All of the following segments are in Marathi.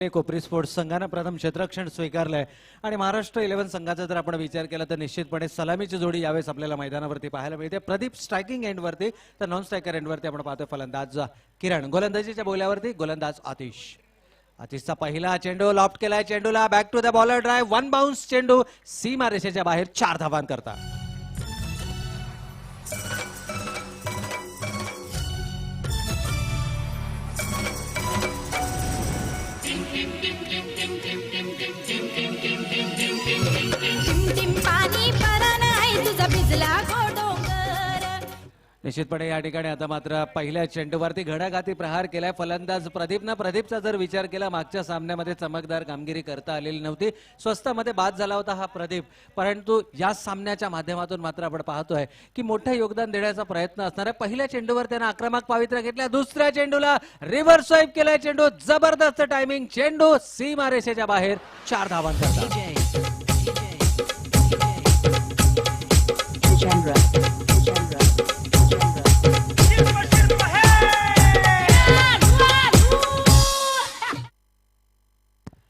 कोपरी स्पोर्ट्स संघाने प्रथम क्षेत्ररक्षण स्वीकारलंय आणि महाराष्ट्र 11 संघाचा जर आपण विचार केला तर निश्चितपणे सलामीची जोडी यावेळेस आपल्याला मैदानावरती पाहायला मिळते. प्रदीप स्ट्रायकिंग एंडवरती तर नॉन स्ट्रायकर एंडवरती आपण पाहतोय फलंदाज किरण. गोलंदाजीच्या बोल्यावरती गोलंदाज आतिशचा पहिला चेंडू लॉफ्ट केलाय. चेंडूला back to the bowler drive, one bounce चेंडू सीमा रेषेच्या बाहेर 4 धावांकरता. निश्चितपणे या ठिकाणी आता मात्र पहिल्या चेंडूवरती घडाघाती प्रहार केलाय फलंदाज प्रदीपचा जर विचार केला मागच्या सामन्यामध्ये चमकदार कामगिरी करता आलेली नव्हती, स्वस्तामध्ये बाद झाला होता हा प्रदीप. परंतु या सामन्याच्या माध्यमातून मात्र आपण पाहतोय की मोठं योगदान देण्याचा प्रयत्न असणार आहे. पहिल्या चेंडूवर त्यानं आक्रमक पावित्र्य घेतल्या, दुसऱ्या चेंडूला रिव्हर्स स्वाईप केलाय. चेंडू जबरदस्त टायमिंग, चेंडू सीमा रेषेच्या बाहेर 4 धावांकरता.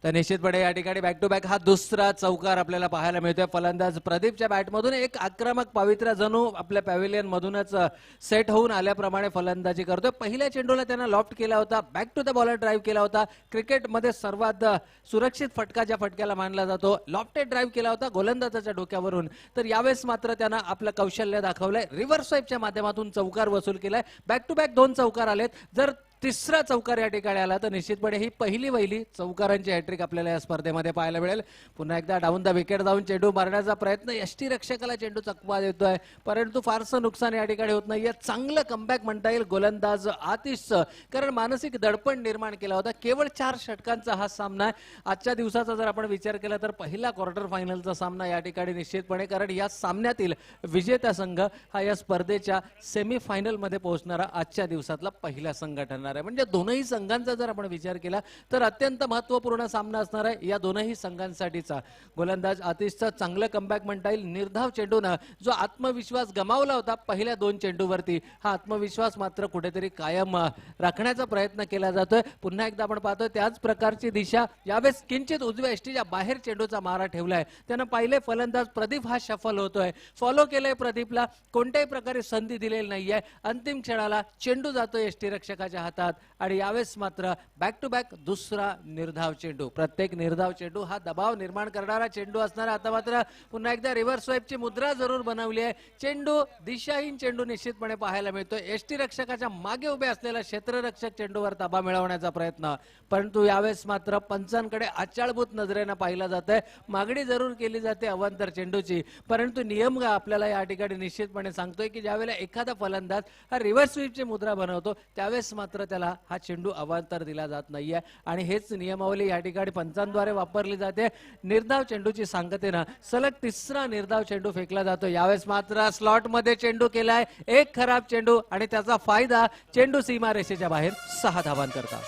तर निश्चितपणे या ठिकाणी बॅक टू बॅक हा दुसरा चौकार आपल्याला पाहायला मिळतोय. फलंदाज प्रदीपच्या बॅटमधून एक आक्रमक पावित्र्य जणू आपल्या पॅव्हिलियन मधूनच सेट होऊन आल्याप्रमाणे फलंदाजी करतोय. पहिल्या चेंडूला त्यानं लॉफ्ट केला होता, back to the bowler drive केला होता. क्रिकेटमध्ये सर्वात सुरक्षित फटका ज्या फटक्याला मानला जातो, लॉफ्टेड ड्राइव्ह केला होता गोलंदाजाच्या डोक्यावरून. तर यावेळेस मात्र त्यानं आपलं कौशल्य दाखवलंय, रिव्हर्स स्वाईपच्या माध्यमातून चौकार वसूल केलाय. बॅक टू बॅक 2 चौकार आलेत. जर तिसरा चौकार या ठिकाणी आला तर निश्चितपणे ही पहिली चौकारांची हॅट्रिक आपल्याला या स्पर्धेमध्ये पाहायला मिळेल. पुन्हा एकदा डाऊन द विकेट जाऊन चेंडू मारण्याचा प्रयत्न, यष्टीरक्षकाला चेंडू चकवा देतोय परंतु फारसं नुकसान या ठिकाणी होत नाहीये. चांगलं कमबॅक म्हणता येईल गोलंदाज आतिशचं, कारण मानसिक दडपण निर्माण केला होता. केवळ 4 षटकांचा हा सामना आहे. आजच्या दिवसाचा जर आपण विचार केला तर पहिला क्वार्टर फायनलचा सामना या ठिकाणी निश्चितपणे, कारण या सामन्यातील विजेता संघ हा या स्पर्धेच्या सेमीफायनल मध्ये पोहोचणारा आजच्या दिवसातला पहिला संघ ठरणार आहे. म्हणजे दोनही संघांचा जर आपण विचार केला तर अत्यंत महत्त्वपूर्ण सामना असणार आहे या दोनही संघांसाठीचा. गोलंदाज आतिशचा चांगलं कमबॅक म्हणता येईल. निर्धाव चेंडूनं जो आत्मविश्वास गमावला होता पहिल्या 2 चेंडूवरती, हा आत्मविश्वास मात्र कुठेतरी कायम राखण्याचा प्रयत्न केला जातोय. पुन्हा एकदा आपण पाहतोय त्याच प्रकारची दिशा, यावेळेस किंचित उजव्या एष्टीच्या बाहेर चेंडूचा मारा ठेवलाय. त्यानं पाहिले फलंदाज प्रदीप हा शफल होतोय, फॉलो केलंय प्रदीपला, कोणत्याही प्रकारे संधी दिलेली नाहीये. अंतिम क्षणाला चेंडू जातोय यष्टीरक्षकाच्या हातात आणि यावेळेस मात्र बॅक टू बॅक दुसरा निर्धाव चेंडू. प्रत्येक निर्धाव चेंडू हा दबाव निर्माण करणारा चेंडू असणार. आता मात्र पुन्हा एकदा रिव्हर्स स्वाईपची मुद्रा जरूर बनवली आहे. चेंडू दिशाहीन चेंडू निश्चितपणे पाहायला मिळतोय. यष्टीरक्षकाच्या मागे उभे असलेला क्षेत्ररक्षक चेंडूवर ताबा मिळवण्याचा प्रयत्न, परंतु यावेळेस मात्र पंचांकडे आचाळभूत नजरेनं पाहिलं जात आहे. मागणी जरूर केली जाते अवांतर चेंडूची, परंतु नियम आपल्याला या ठिकाणी निश्चितपणे सांगतोय की ज्यावेळेला एखादा फलंदाज हा रिव्हर्स स्वीपची मुद्रा बनवतो त्यावेळेस मात्र त्याला हा चेंडू अवांतर दिला जात नाहीये आणि हेच नियमावली या ठिकाणी पंचांद्वारे वापरली जाते. निर्धाव चेंडूची सांगतेनं सलग तिसरा निर्धाव चेंडू फेकला जातो. यावेळेस मात्र स्लॉट मध्ये चेंडू केलाय, एक खराब चेंडू आणि त्याचा फायदा, चेंडू सीमा रेषेच्या बाहेर 6 धावांकरता.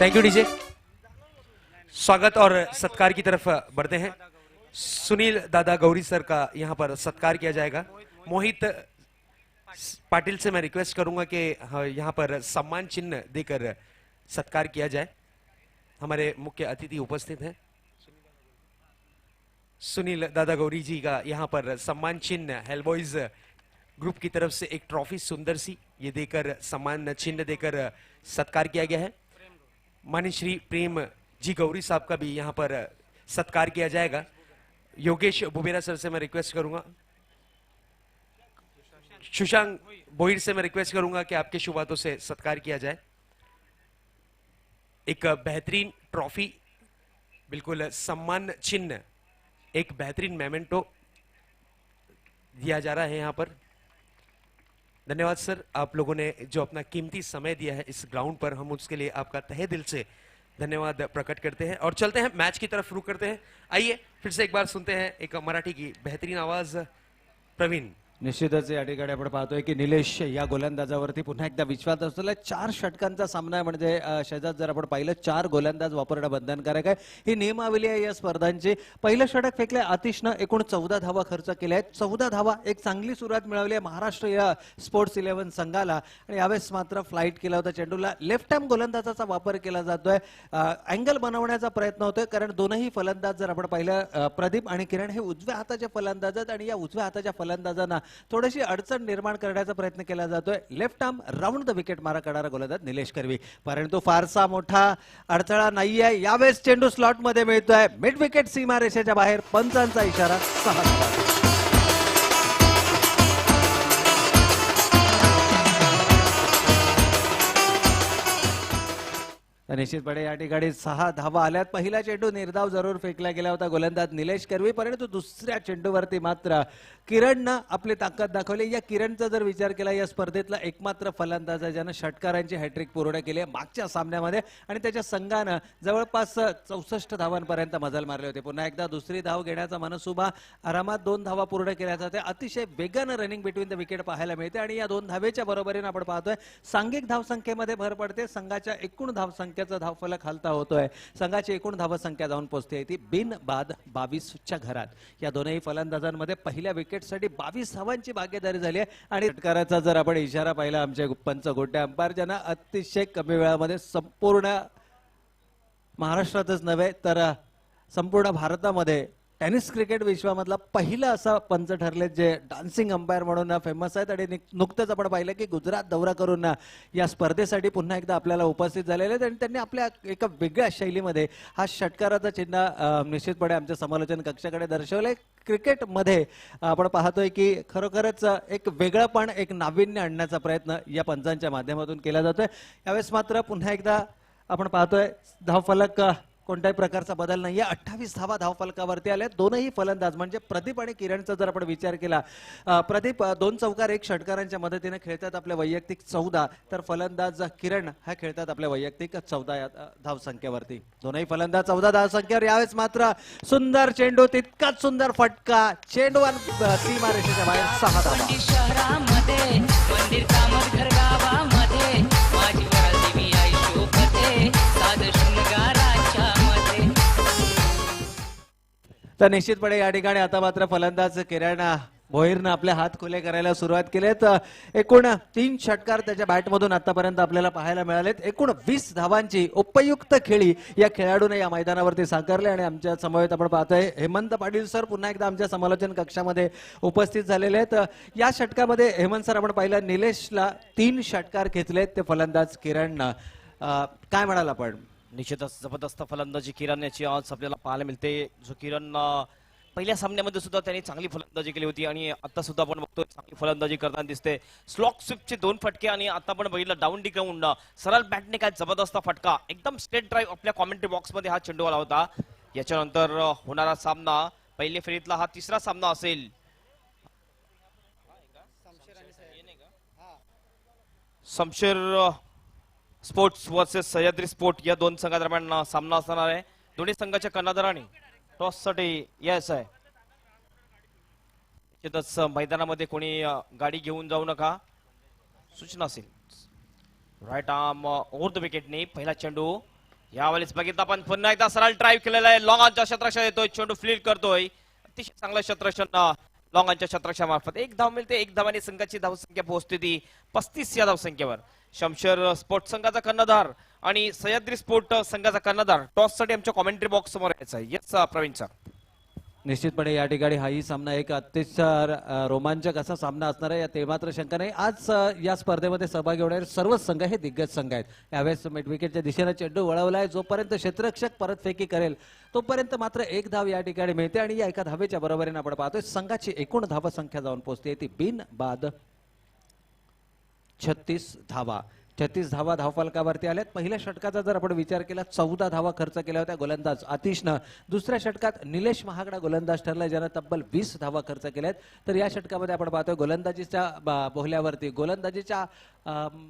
Thank you DJ. स्वागत और सत्कार की तरफ बढ़ते हैं. सुनील दादा गौरी सर का यहाँ पर सत्कार किया जाएगा. मोहित पाटिल से मैं रिक्वेस्ट करूंगा कि यहाँ पर सम्मान चिन्ह देकर सत्कार किया जाए. हमारे मुख्य अतिथि उपस्थित हैं. सुनील दादा गौरी जी का यहाँ पर सम्मान चिन्ह हेलबॉयज ग्रुप की तरफ से एक ट्रॉफी सुंदर सी ये देकर सम्मान चिन्ह देकर सत्कार किया गया है. माननीय श्री प्रेम जी गौरी साहब का भी यहाँ पर सत्कार किया जाएगा. योगेश बुबेरा सर से मैं रिक्वेस्ट करूंगा. सुशांत बोहिर से मैं रिक्वेस्ट करूंगा कि आपके शुभ हाथों से सत्कार किया जाए. एक बेहतरीन ट्रॉफी, बिल्कुल सम्मान चिन्ह, एक बेहतरीन मेमेंटो दिया जा रहा है यहाँ पर. धन्यवाद सर, आप लोगों ने जो अपना कीमती समय दिया है इस ग्राउंड पर, हम उसके लिए आपका तहे दिल से धन्यवाद प्रकट करते हैं और चलते हैं मैच की तरफ रुख करते हैं. आइए फिर से एक बार सुनते हैं एक मराठी की बेहतरीन आवाज. प्रवीण. निश्चितच या ठिकाणी आपण पाहतोय की निलेश या गोलंदाजावरती पुन्हा एकदा विश्वास असलेला 4 षटकांचा सामना आहे. म्हणजे शेजात जर आपण पाहिलं 4 गोलंदाज वापरणं बंधनकारक आहे. ही नियमावली आहे या स्पर्धांची. पहिलं षटक फेकले आतिशनं एकूण 14 धावा खर्च केल्या आहेत. 14 धावा एक चांगली सुरुवात मिळवली आहे महाराष्ट्र या स्पोर्ट्स 11 संघाला. आणि यावेळेस मात्र फ्लाईट केला होता चेंडूला. लेफ्ट हँड गोलंदाजाचा वापर केला जातोय. अँगल बनवण्याचा प्रयत्न होतोय कारण दोनही फलंदाज जर आपण पाहिलं प्रदीप आणि किरण हे उजव्या हाताचे फलंदाज आहेत आणि या उजव्या हाताच्या फलंदाजांना थोडीशी अडचण निर्माण करण्याचा प्रयत्न केला जातोय. Left arm round the wicket मारा करणारा गोलंदाज निलेश कर्वी, परंतु फारसा मोठा अडथळा नाहीये. यावेळेस चेंडू स्लॉट मध्ये मिळतोय मिड विकेट सीमारेषेच्या बाहेर. पंचांचा इशारा 6 धावा. तर निश्चितपणे या ठिकाणी 6 धावा आल्यात. पहिला चेंडू निर्धाव जरूर फेकला गेला होता गोलंदाज निलेश कर्वी, परंतु दुसऱ्या चेंडूवरती मात्र किरणनं आपली ताकद दाखवली. या किरणचा जर विचार केला या स्पर्धेतला एकमात्र फलंदाज आहे ज्यानं षटकारांची हॅट्रिक पूर्ण केली आहे मागच्या सामन्यामध्ये आणि त्याच्या संघानं जवळपास 64 धावांपर्यंत मजल मारले होते. पुन्हा एकदा दुसरी धाव घेण्याचा मनसुबा, आरामात 2 धावा पूर्ण केल्या जाते. अतिशय वेगानं रनिंग बिटवीन द विकेट पाहायला मिळते आणि या 2 धावेच्या बरोबरीने आपण पाहतोय सांघिक धावसंख्येमध्ये भर पडते. संघाच्या एकूण धावसंख्येचा धावफलक हलता होतोय. संघाची एकूण धावसंख्या जाऊन पोहोचते ती बिन बाद 22च्या घरात. या दोनही फलंदाजांमध्ये पहिल्या विकेटसाठी 22 धावांची भागीदारी झाली आहे आणि षटकाराचा जर आपण इशारा पाहिला आमचे पंच गोट्या अंपायर ज्यांना अतिशय कमी वेळामध्ये संपूर्ण महाराष्ट्रातच नव्हे तर संपूर्ण भारतामध्ये टेनिस क्रिकेट विश्वामधला पहिला असा पंच ठरले जे डान्सिंग अंपायर म्हणून फेमस आहेत. आणि नुकतंच आपण पाहिलं की गुजरात दौरा करून या स्पर्धेसाठी पुन्हा एकदा आपल्याला उपस्थित झालेले आहेत आणि त्यांनी आपल्या एका वेगळ्या शैलीमध्ये हा षटकाराचा चिन्ह निश्चितपणे आमच्या समालोचन कक्षाकडे दर्शवलंय. क्रिकेटमध्ये आपण पाहतोय की खरोखरच एक वेगळंपण, एक नाविन्य आणण्याचा प्रयत्न या पंचांच्या माध्यमातून केला जातोय. यावेळेस मात्र पुन्हा एकदा आपण पाहतोय धावफलक कोणत्याही प्रकारचा बदल नाहीये. 28 धावा धावफलकावरती आल्या. दोनही फलंदाज म्हणजे प्रदीप आणि किरणचा जर आपण विचार केला, प्रदीप 2 चौकार 1 षटकारांच्या मदतीने खेळतात आपल्या वैयक्तिक 14, तर फलंदाज किरण हा खेळतात आपल्या वैयक्तिक 14 धावसंख्येवरती. दोनही फलंदाज 14 धावसंख्येवर. यावेळेस मात्र सुंदर चेंडू, तितकाच सुंदर फटका, चेंडू सीमारेषेच्या बाहेर. 6 धावा. शहरामध्ये मंदिर कामत घर गावामध्ये माझी वरादेवी आई शोभते साध शृंगाराच्या मध्ये. तर निश्चितपणे या ठिकाणी आता मात्र फलंदाज किरण भोईरनं आपले हात खुले करायला सुरुवात केलेत. एकूण 3 षटकार त्याच्या बॅटमधून आतापर्यंत आपल्याला पाहायला मिळालेत. एकूण 20 धावांची उपयुक्त खेळी या खेळाडूने या मैदानावरती साकारले आणि आमच्या समवेत आपण पाहतोय हेमंत पाटील सर पुन्हा एकदा आमच्या समालोचन कक्षामध्ये उपस्थित झालेले आहेत. या षटकामध्ये हेमंत सर आपण पाहिलं निलेशला 3 षटकार घेतलेत ते फलंदाज किरणनं. काय म्हणाल आपण? निश्चितच जबरदस्त फलंदाजी किरण याची आज आपल्याला पाहायला मिळते. जो किरण पहिल्या सामन्यामध्ये सुद्धा त्यांनी चांगली फलंदाजी केली होती आणि आता सुद्धा आपण बघतोय चांगली फलंदाजी करताना दिसते. स्लॉक स्विपचे 2 फटके आणि आता आपण बघितलं डाऊन डी ग्राउंड सरळ बॅटने काय जबरदस्त फटका, एकदम स्ट्रेट ड्राईव्ह आपल्या कॉमेंट्री बॉक्स मध्ये हा चेंडू आला होता. याच्यानंतर होणारा सामना पहिल्या फेरीतला हा 3रा सामना असेल. शमशेर स्पोर्ट्स वर्सेस सह्याद्री स्पोर्ट या 2 संघादरम्यान सामना असणार आहे. दोन्ही संघाच्या कर्णधारांनी टॉस साठी यस आहे. निश्चितच मैदानामध्ये कोणी गाडी घेऊन जाऊ नका सूचना असेल. राईट आर्म ओव्हर द विकेटने पहिला चेंडू. यावेळेस बघितलं आपण पुन्हा एकदा सरळ ड्राईव्ह केलेला आहे. लॉंग ऑनच्या क्षेत्ररक्षण येतोय, चेंडू फ्लिट करतोय. अतिशय चांगलं क्षेत्ररक्षण लॉंग ऑनच्या क्षेत्ररक्षणामार्फत. 1 धाव मिळते. 1 धावाने संघाची धावसंख्या पोहोचते ती 35 या धावसंख्येवर. शमशेर स्पोर्ट संघाचा कर्णधार आणि सह्याद्री स्पोर्ट संघाचा कर्णधार टॉस साठी आमच्या कॉमेंट्री बॉक्स समोर यायचा आहे. Yes Praveen sir. निश्चितपणे या ठिकाणी हाही सामना एक अतिशय रोमांचक असा सामना असणार आहे, ते मात्र शंका नाही. आज या स्पर्धेमध्ये सहभागी होणारे सर्वच संघ हे दिग्गज संघ आहेत. यावेळेस मिड विकेटच्या दिशेने चेंडू वळवला आहे. जोपर्यंत क्षेत्ररक्षक परतफेकी करेल तोपर्यंत मात्र 1 धाव या ठिकाणी मिळते आणि या 1 धावेच्या बरोबरीने आपण पाहतोय संघाची एकूण धावसंख्या जाऊन पोहोचते ती बिन बाद 36 धावा. 36 धावा धावफलकावरती आल्यात. पहिल्या षटकाचा जर आपण विचार केला 14 धावा खर्च केल्या होत्या गोलंदाज आतिशनं. दुसऱ्या षटकात निलेश महागडा गोलंदाज ठरला, ज्यानं तब्बल 20 धावा खर्च केल्यात. तर या षटकामध्ये आपण पाहतोय गोलंदाजीच्या बोहल्यावरती गोलंदाजीच्या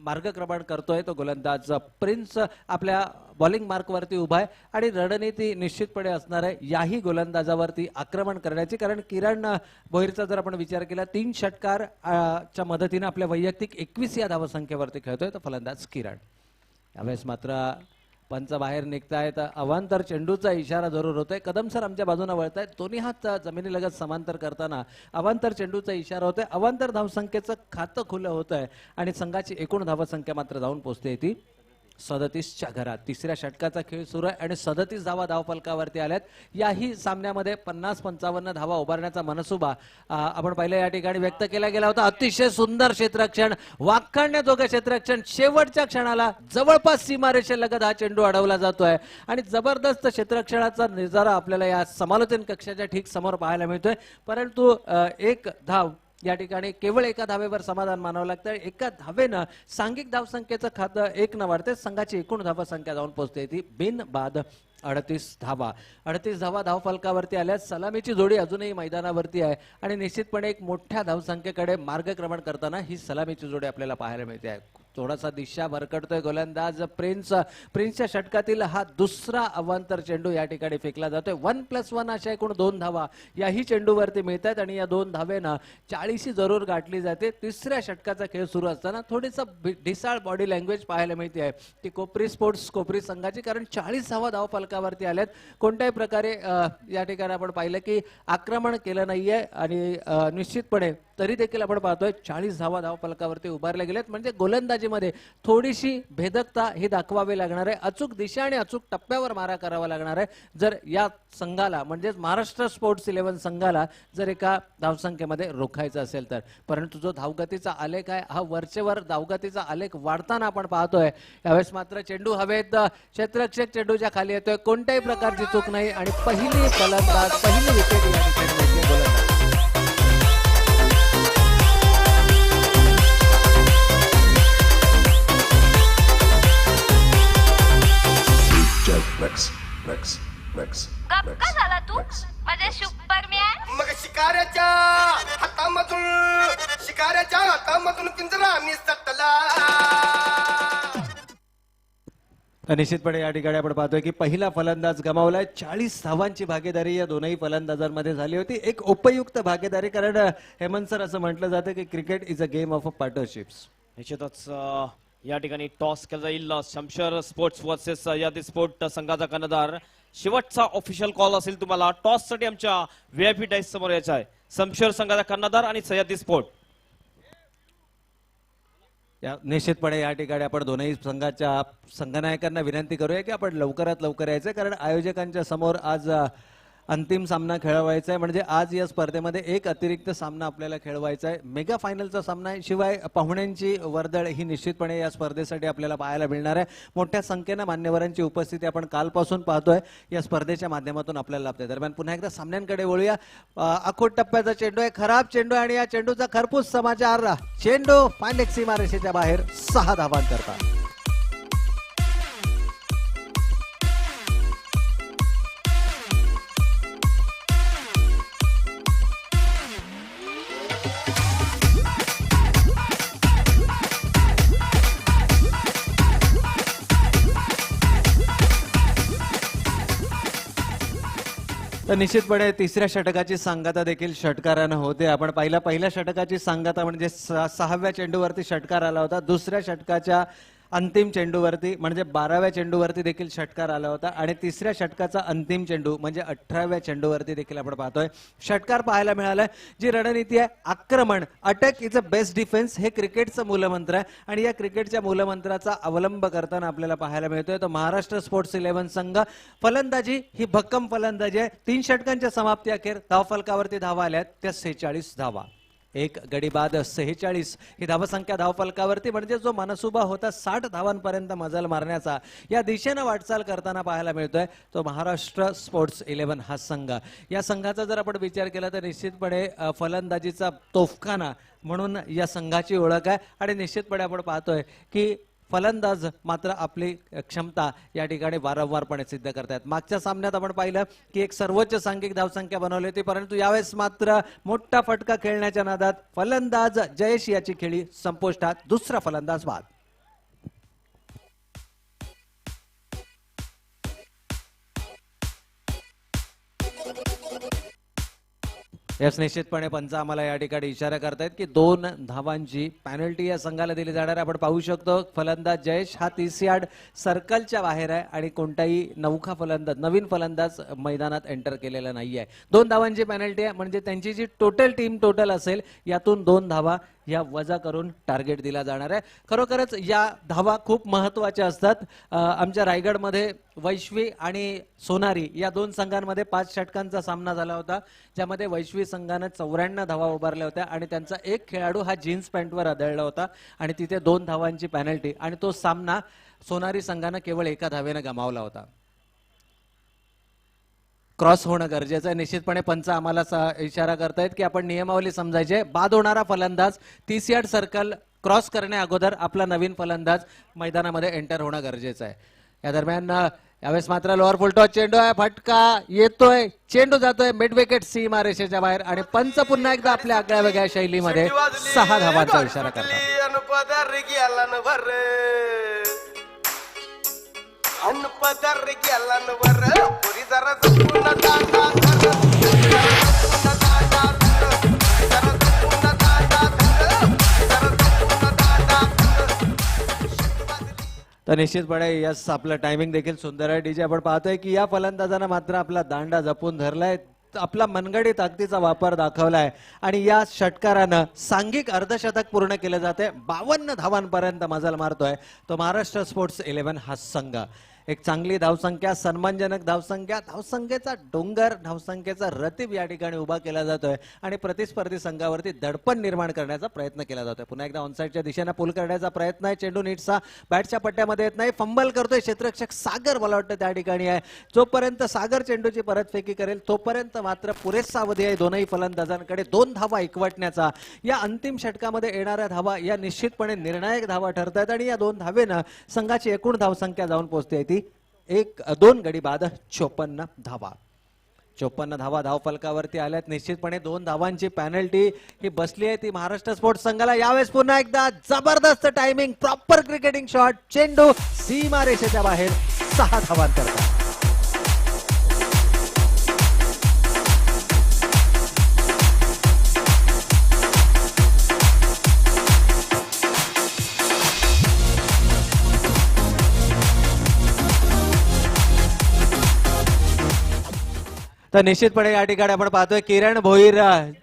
मार्गक्रमण करतोय तो गोलंदाज प्रिन्स आपल्या बॉलिंग मार्कवरती उभा आहे आणि रणनीती निश्चितपणे असणार आहे याही गोलंदाजावरती आक्रमण करण्याची. कारण किरण भोईरचा जर आपण विचार केला 3 षटकार च्या मदतीने आपल्या वैयक्तिक 21 या धावसंख्येवरती खेळतोय तो फलंदाज किरण. यावेळेस मात्र पंच बाहेर निघतायत. अवांतर चेंडूचा इशारा जरूर होतोय. कदम सर आमच्या बाजूने वळतायत. दोन्ही हात जमिनीलगत समांतर करताना अवांतर चेंडूचा इशारा होतोय. अवांतर धावसंख्येचं खातं खुलं होतंय आणि संघाची एकूण धावसंख्या मात्र जाऊन पोहोचते ती 37च्या घरात. तिसऱ्या षटकाचा खेळ सुरू आहे आणि 37 धावा धावफलकावरती आल्यात. याही सामन्यामध्ये 50-55 धावा उभारण्याचा मनसुबा आपण पहिल्या या ठिकाणी व्यक्त केला गेला होता. अतिशय सुंदर क्षेत्ररक्षण, वाखाणण्याजोगं क्षेत्ररक्षण. शेवटच्या क्षणाला जवळपास सीमारेषेलगत हा चेंडू अडवला जातोय आणि जबरदस्त क्षेत्ररक्षणाचा नजारा आपल्याला या समालोचन कक्षाच्या ठीक समोर पाहायला मिळतोय. परंतु एक धाव या ठिकाणी केवळ एका धावेवर समाधान मानावं लागतं. एका धावेनं सांघिक धावसंख्येचं खातं 1 न वाढते. संघाची एकूण धावसंख्या जाऊन पोहोचते ती बिनबाद 38 धावा. 38 धावा धावफलकावरती आल्या. सलामीची जोडी अजूनही मैदानावरती आहे आणि निश्चितपणे एक मोठ्या धावसंख्येकडे मार्गक्रमण करताना ही सलामीची जोडी आपल्याला पाहायला मिळते आहे. थोडासा दिशा भरकटतोय गोलंदाज प्रिन्सच्या षटकातील हा दुसरा अवांतर चेंडू या ठिकाणी फेकला जातोय. 1+1 अशा एकूण 2 धावा याही चेंडूवरती मिळतात आणि या 2 धावेनं 40 जरूर गाठली जाते. तिसऱ्या षटकाचा खेळ सुरू असताना थोडीसं ढिसाळ बॉडी लँग्वेज पाहायला मिळते आहे ती कोपरी स्पोर्ट्स कोपरी संघाची. कारण 40 धावा धावफलकावरती आल्यात. कोणत्याही प्रकारे या ठिकाणी आपण पाहिलं की आक्रमण केलं नाहीये आणि निश्चितपणे तरी देखील आपण पाहतोय 40 धावा धावफलकावरती उभारल्या गेल्यात. म्हणजे गोलंदाजीमध्ये थोडीशी भेदकता ही दाखवावी लागणार आहे. अचूक दिशा आणि अचूक टप्प्यावर मारा करावा लागणार आहे जर या संघाला म्हणजेच महाराष्ट्र स्पोर्ट्स 11 संघाला जर एका धावसंख्येमध्ये रोखायचं असेल तर. परंतु जो धावगतीचा आलेख आहे हा वरचेवर धावगतीचा आलेख वाढताना आपण पाहतोय. यावेळेस मात्र चेंडू हवेत, क्षेत्ररक्षक चेंडूच्या खाली येतोय. कोणत्याही प्रकारची चूक नाही आणि पहिली विकेट या ठिकाणी मिळते गोलंदाज. गप का झाला तू माझ्या सुपरमॅन? मग शिकाऱ्याच्या हातामधून पिंजरा निसटला. निश्चितपणे या ठिकाणी आपण पाहतोय की पहिला फलंदाज गमावलाय. 40 धावांची भागीदारी या दोनही फलंदाजांमध्ये झाली होती. एक उपयुक्त भागीदारी. कारण हेमंत सर असं म्हटलं जातं की cricket is a game of partnerships. निश्चितच या ठिकाणी टॉस केला जाईल. शमशेर स्पोर्ट्स वर्सेस सह्याद्री स्पोर्ट संघाचा कर्णधार. शेवटचा ऑफिशियल कॉल असेल तुम्हाला. टॉस साठी आमच्या व्हीआयपी डाईस समोर यायचा आहे. शमशेर संघाचा कर्णधार आणि सह्याद्री स्पोर्ट. निश्चितपणे या ठिकाणी आपण दोनही संघाच्या संघनायकांना विनंती करूया की आपण लवकरात लवकर यायचं. कारण आयोजकांच्या समोर आज अंतिम सामना खेळवायचा आहे. म्हणजे आज या स्पर्धेमध्ये एक अतिरिक्त सामना आपल्याला खेळवायचा आहे. मेगा फायनलचा सामना आहे. शिवाय पाहुण्यांची वर्दळ ही निश्चितपणे या स्पर्धेसाठी आपल्याला पाहायला मिळणार आहे. मोठ्या संख्येनं मान्यवरांची उपस्थिती आपण कालपासून पाहतोय या स्पर्धेच्या माध्यमातून आपल्याला लाभते. दरम्यान पुन्हा एकदा सामन्यांकडे वळूया. अखोट टप्प्याचा चेंडू आहे, खराब चेंडू आहे आणि या चेंडूचा खरपूस समाचार. चेंडू फायनल सीमारेषेच्या बाहेर 6 धावांकरता. तर निश्चितपणे तिसऱ्या षटकाची सांगता देखील षटकारानं होते. आपण पहिल्या षटकाची सांगता म्हणजे 6व्या चेंडूवरती षटकार आला होता. दुसऱ्या षटकाच्या अंतिम चेंडूवरती म्हणजे 12व्या चेंडूवरती देखील षटकार आला होता आणि तिसऱ्या षटकाचा अंतिम चेंडू म्हणजे 18व्या चेंडूवरती देखील आपण पाहतोय षटकार पाहायला मिळालाय. जी रणनीती आहे आक्रमण, attack is a best defence, हे क्रिकेटचं मूलमंत्र आहे आणि या क्रिकेटच्या मूलमंत्राचा अवलंब करताना आपल्याला पाहायला मिळतोय तो महाराष्ट्र स्पोर्ट्स 11 संघ. फलंदाजी ही भक्कम फलंदाजी आहे. 3 षटकांच्या समाप्ती अखेर धावफलकावरती धावा आल्यात त्या 46 धावा. एक गडी बाद 46 ही धावसंख्या धावफलकावरती. म्हणजे जो मनसुबा होता 60 धावांपर्यंत मजल मारण्याचा या दिशेनं वाटचाल करताना पाहायला मिळतोय तो महाराष्ट्र स्पोर्ट्स 11 हा संघ. या संघाचा जर आपण विचार केला तर निश्चितपणे फलंदाजीचा तोफखाना म्हणून या संघाची ओळख आहे आणि निश्चितपणे आपण पाहतोय की फलंदाज मात्र आपली क्षमता या ठिकाणी वारंवारपणे सिद्ध करतात. मागच्या सामन्यात आपण पाहिलं की एक सर्वोच्च सांघिक धावसंख्या बनवली होती, परंतु यावेळेस मात्र मोठा फटका खेळण्याच्या नादात फलंदाज जयेश याची खेळी संपुष्टात. दुसरा फलंदाज बाद. यास निश्चितपणे पंच आम्हाला या ठिकाणी इशारा करतायत की 2 धावांची पॅनल्टी या संघाला दिली जाणार आहे. आपण पाहू शकतो फलंदाज जयेश हा 30 यार्ड सर्कलच्या बाहेर आहे आणि कोणताही नवीन फलंदाज मैदानात एंटर केलेला नाहीये. 2 धावांची पॅनल्टी आहे, म्हणजे त्यांची जी टीम टोटल असेल यातून 2 धावा या वजा करून टार्गेट दिला जाणार आहे. खरोखरच या धावा खूप महत्वाच्या असतात. आमच्या रायगडमध्ये वैश्वी आणि सोनारी या 2 संघांमध्ये 5 षटकांचा सामना झाला होता, ज्यामध्ये वैश्वी संघानं 94 धावा उभारल्या होत्या आणि त्यांचा एक खेळाडू हा जीन्स पॅन्टवर आदळला होता आणि तिथे 2 धावांची पॅनल्टी आणि तो सामना सोनारी संघानं केवळ 1 धावेनं गमावला होता. क्रॉस होणं गरजेचं आहे. निश्चितपणे पंच आम्हाला इशारा करतायत की आपण नियमावली समजायचे. बाद होणारा फलंदाज 30 यार्ड सर्कल क्रॉस करण्या अगोदर आपला नवीन फलंदाज मैदानामध्ये एंटर होणं गरजेचं आहे. या दरम्यान यावेळेस मात्र लोअर फुलटॉस चेंडू आहे, फटका येतोय, चेंडू जातोय मिड विकेट सीमा रेषेच्या बाहेर आणि पंच पुन्हा एकदा आपल्या आगळ्या वेगळ्या शैलीमध्ये 6 धावांचा इशारा करतात. तर निश्चितपणे यस आपलं टायमिंग देखील सुंदर आहे. डीजे आपण पाहतोय की या फलंदाजानं मात्र आपला दांडा जपून धरलाय, आपला मनगडी ताकदीचा वापर दाखवलाय आणि या षटकारानं सांघिक अर्धशतक पूर्ण केलं जाते. 52 धावांपर्यंत मजल मारतोय तो महाराष्ट्र स्पोर्ट्स 11 हा संघ. एक चांगली धावसंख्या, सन्मानजनक धावसंख्या, धावसंख्येचा डोंगर, धावसंख्येचा रतीब या ठिकाणी उभा केला जातोय आणि प्रतिस्पर्धी संघावरती दडपण निर्माण करण्याचा प्रयत्न केला जातोय. पुन्हा एकदा ऑनसाईडच्या दिशेने पुल करण्याचा प्रयत्न आहे. चेंडू नीटसा बॅटच्या पट्ट्यामध्ये येत नाही, फंबल करतोय क्षेत्ररक्षक सागर, मला वाटतं त्या ठिकाणी आहे. जोपर्यंत सागर चेंडूची परतफेकी करेल तोपर्यंत मात्र पुरेसा अवधी आहे दोनही फलंदाजांकडे 2 धावा एकवटण्याचा. या अंतिम षटकामध्ये येणाऱ्या धावा या निश्चितपणे निर्णायक धावा ठरतात आणि या 2 धावेनं संघाची एकूण धावसंख्या जाऊन पोहोचते ती 2 गडी बाद 54 धावा. 54 धावा धावफलकावरती आल्यात. निश्चितपणे 2 धावांची पॅनल्टी ही बसली आहे ती महाराष्ट्र स्पोर्ट्स संघाला. यावेळेस पुन्हा एकदा जबरदस्त टायमिंग, प्रॉपर क्रिकेटिंग शॉट, चेंडू सीमा रेषेच्या बाहेर 6 धावांकरता. तर निश्चितपणे या ठिकाणी आपण पाहतोय किरण भोईर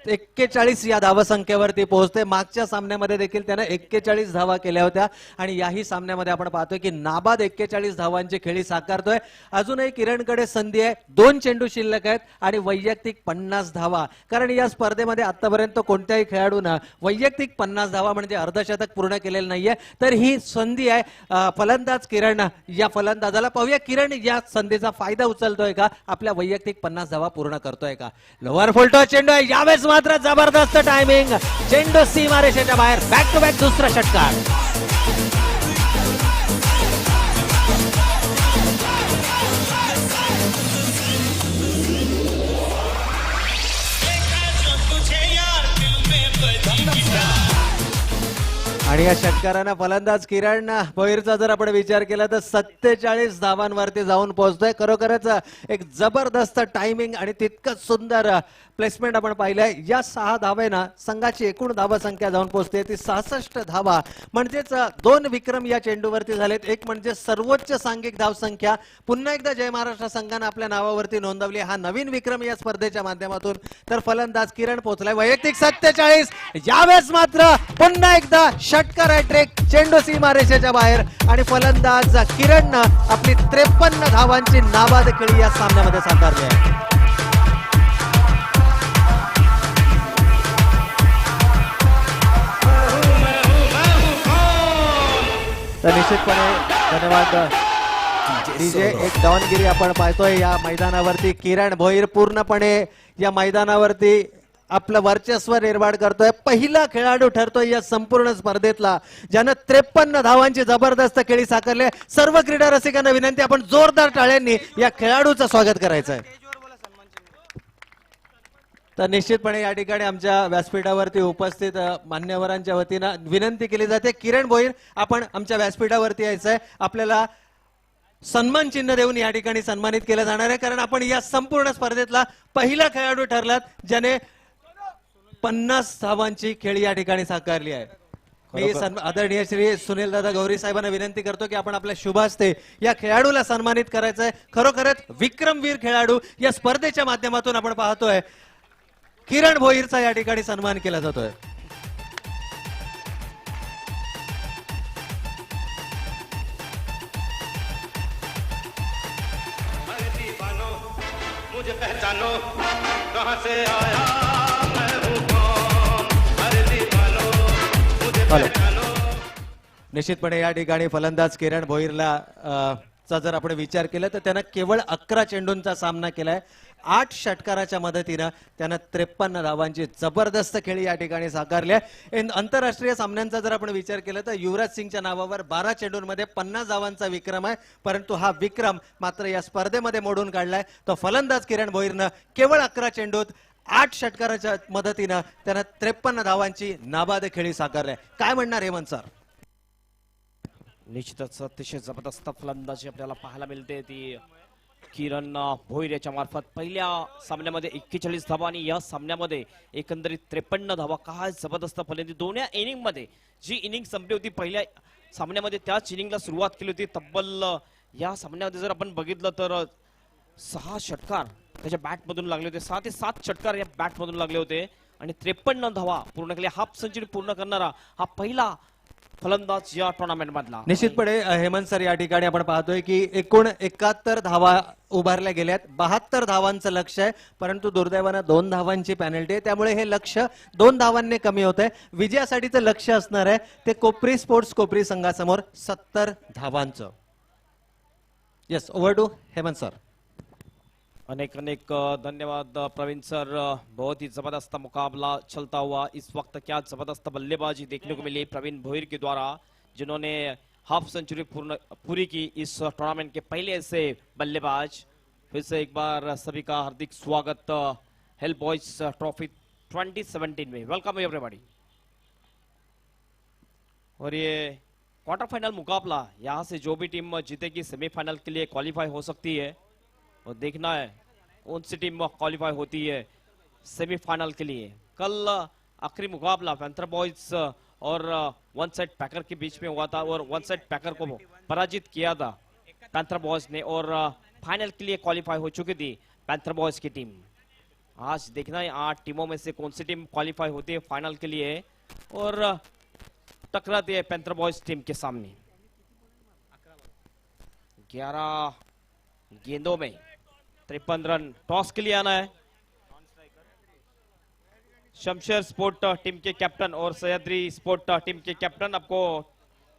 41 या धावसंख्येवरती पोहोचते. मागच्या सामन्यामध्ये देखील त्याने 41 धावा केल्या होत्या आणि याही सामन्यामध्ये आपण पाहतोय की नाबाद 41 धावांची खेळी साकारतोय. अजूनही किरणकडे संधी आहे, 2 चेंडू शिल्लक आहेत आणि वैयक्तिक 50 धावा. कारण या स्पर्धेमध्ये आतापर्यंत कोणत्याही खेळाडूनं वैयक्तिक 50 धावा म्हणजे अर्धशतक पूर्ण केलेलं नाहीये. तर ही संधी आहे फलंदाज किरण या फलंदाजाला. पाहूया किरण या संधीचा फायदा उचलतोय का, आपल्या वैयक्तिक 50 धावा पूर्ण करतोय का. लोअर फुलटॉस चेंडू आहे, यावेळेस मात्र जबरदस्त टायमिंग, चेंडू सीमा रेषेच्या बाहेर. बॅक टू बॅक दुसरा षटकार. आणि या षटकारानं फलंदाज किरण भोईरचा जर आपण विचार केला तर 47 धावांवरती जाऊन पोहोचतोय. खरोखरच एक जबरदस्त टायमिंग आणि तितकंच सुंदर प्लेसमेंट आपण पाहिलंय. या 6 धावेनं संघाची एकूण धावसंख्या जाऊन पोहोचते ती 66 धावा. म्हणजेच 2 विक्रम या चेंडूवरती झालेत. एक म्हणजे सर्वोच्च सांघिक धावसंख्या पुन्हा एकदा जय महाराष्ट्र संघानं आपल्या नावावरती नोंदवली, हा नवीन विक्रम या स्पर्धेच्या माध्यमातून. तर फलंदाज किरण पोहोचलाय वैयक्तिक 47. यावेळेस मात्र पुन्हा एकदा षटकार हॅट्रिक, चेंडू सीमा रेषेच्या बाहेर आणि फलंदाज किरणनं आपली 53 धावांची नाबाद खेळी या सामन्यामध्ये साकारली आहे. तर निश्चितपणे धन्यवाद डीजे. एक दावणगिरी आपण पाहतोय या मैदानावरती. किरण भोईर पूर्णपणे या मैदानावरती आपलं वर्चस्व निर्माण करतोय, पहिला खेळाडू ठरतोय या संपूर्ण स्पर्धेतला, ज्यानं 53 धावांची जबरदस्त खेळी साकारली. सर्व क्रीडा रसिकांना विनंती, आपण जोरदार टाळ्यांनी या खेळाडूचं स्वागत करायचं आहे. तर निश्चितपणे या ठिकाणी आमच्या व्यासपीठावरती उपस्थित मान्यवरांच्या वतीनं विनंती केली जाते, किरण भोईर आपण आमच्या व्यासपीठावरती यायचं आहे. आपल्याला सन्मान चिन्ह देऊन या ठिकाणी सन्मानित केलं जाणार आहे, कारण आपण या संपूर्ण स्पर्धेतला पहिला खेळाडू ठरलात ज्याने 50 धावांची खेळी या ठिकाणी साकारली आहे. मी आदरणीय श्री सुनील दादा गौरी साहेबांना विनंती करतो की आपण आपल्या शुभ हस्ते या खेळाडूला सन्मानित करायचं आहे. खरोखरच विक्रमवीर खेळाडू या स्पर्धेच्या माध्यमातून आपण पाहतोय किरण भोईरचा या ठिकाणी सन्मान केला जातोय. मुझे पहचानो कहां से आया मैं हूं कौन अरे दीवानो मुझे पहचानो. निश्चितपणे या ठिकाणी फलंदाज किरण भोईरला चा जर आपण विचार केला तर त्यानं केवळ 11 चेंडूंचा सामना केलाय. 8 षटकाराच्या मदतीनं त्यानं 53 धावांची जबरदस्त खेळी या ठिकाणी साकारली आहे. आंतरराष्ट्रीय सामन्यांचा जर आपण विचार केला तर युवराज सिंगच्या नावावर 12 चेंडूंमध्ये 50 धावांचा विक्रम आहे, परंतु हा विक्रम मात्र या स्पर्धेमध्ये मोडून काढलाय. तो फलंदाज किरण भोईरनं केवळ 11 चेंडूत 8 षटकाराच्या मदतीनं त्यानं 53 धावांची नाबाद खेळी साकारली. काय म्हणणार हेमंत सर? निश्चितच अतिशय जबरदस्त फलंदाजी आपल्याला पाहायला मिळते ती किरण भोईर याच्या मार्फत. पहिल्या सामन्यामध्ये 41 धावा आणि या सामन्यामध्ये एकंदरीत 53 धावा. काय जबरदस्त फलंदाजी दोन्ही इनिंग मध्ये. जी इनिंग संपली होती पहिल्या सामन्यामध्ये त्याच इनिंगला सुरुवात केली होती. तब्बल या सामन्यामध्ये जर आपण बघितलं तर 6 षटकार त्याच्या बॅट मधून लागले होते. 6 ते 7 षटकार या बॅट मधून लागले होते आणि 53 धावा पूर्ण केल्या. हाफ सेंचुरी पूर्ण करणारा हा पहिला फलंदाज या टुर्नामेंट मधला. निश्चितपणे हेमंत सर या ठिकाणी आपण पाहतोय की एकूण 71 धावा उभारल्या गेल्यात. 72 धावांचं लक्ष आहे, परंतु दुर्दैवानं 2 धावांची पेनल्टी आहे, त्यामुळे हे लक्ष 2 धावांनी कमी होत आहे. विजयासाठीचं लक्ष असणार आहे ते कोपरी स्पोर्ट्स कोपरी संघासमोर 70 धावांचं. Yes, over to Hemant sir. अनेक अनेक धन्यवाद प्रवीण सर. बहुत ही जबरदस्त मुकाबला चलता हुआ. इस वक्त क्या जबरदस्त बल्लेबाजी देखने को मिली प्रवीण भोईर के द्वारा, जिन्होंने हाफ सेंचुरी पूरी की इस टूर्नामेंट के पहले ऐसे बल्लेबाज. फिर से एक बार सभी का हार्दिक स्वागत हेल्प बॉयज ट्रॉफी 2017 में. Welcome everybody. और ये क्वार्टर फाइनल मुकाबला, यहाँ से जो भी टीम जीतेगी सेमीफाइनल के लिए क्वालिफाई हो सकती है और देखना है कौन सी टीम क्वालिफाई होती है सेमीफाइनल के लिए. कल आखिरी मुकाबला पैंथर बॉयज और वन साइड पैकर के बीच में हुआ था और वन साइड पैकर को पराजित किया था पैंथर बॉयज ने और फाइनल के लिए क्वालिफाई हो चुकी थी पैंथर बॉयज की टीम. आज देखना है 8 टीमों में से कौन सी टीम क्वालिफाई होती है फाइनल के लिए और टकराती है पैंथर बॉयज टीम के सामने. 11 गेंदों में 53 रन. टॉस के लिए आना है शमशेर स्पोर्ट टीम के कैप्टन और सह्याद्री स्पोर्ट टीम के कैप्टन. आपको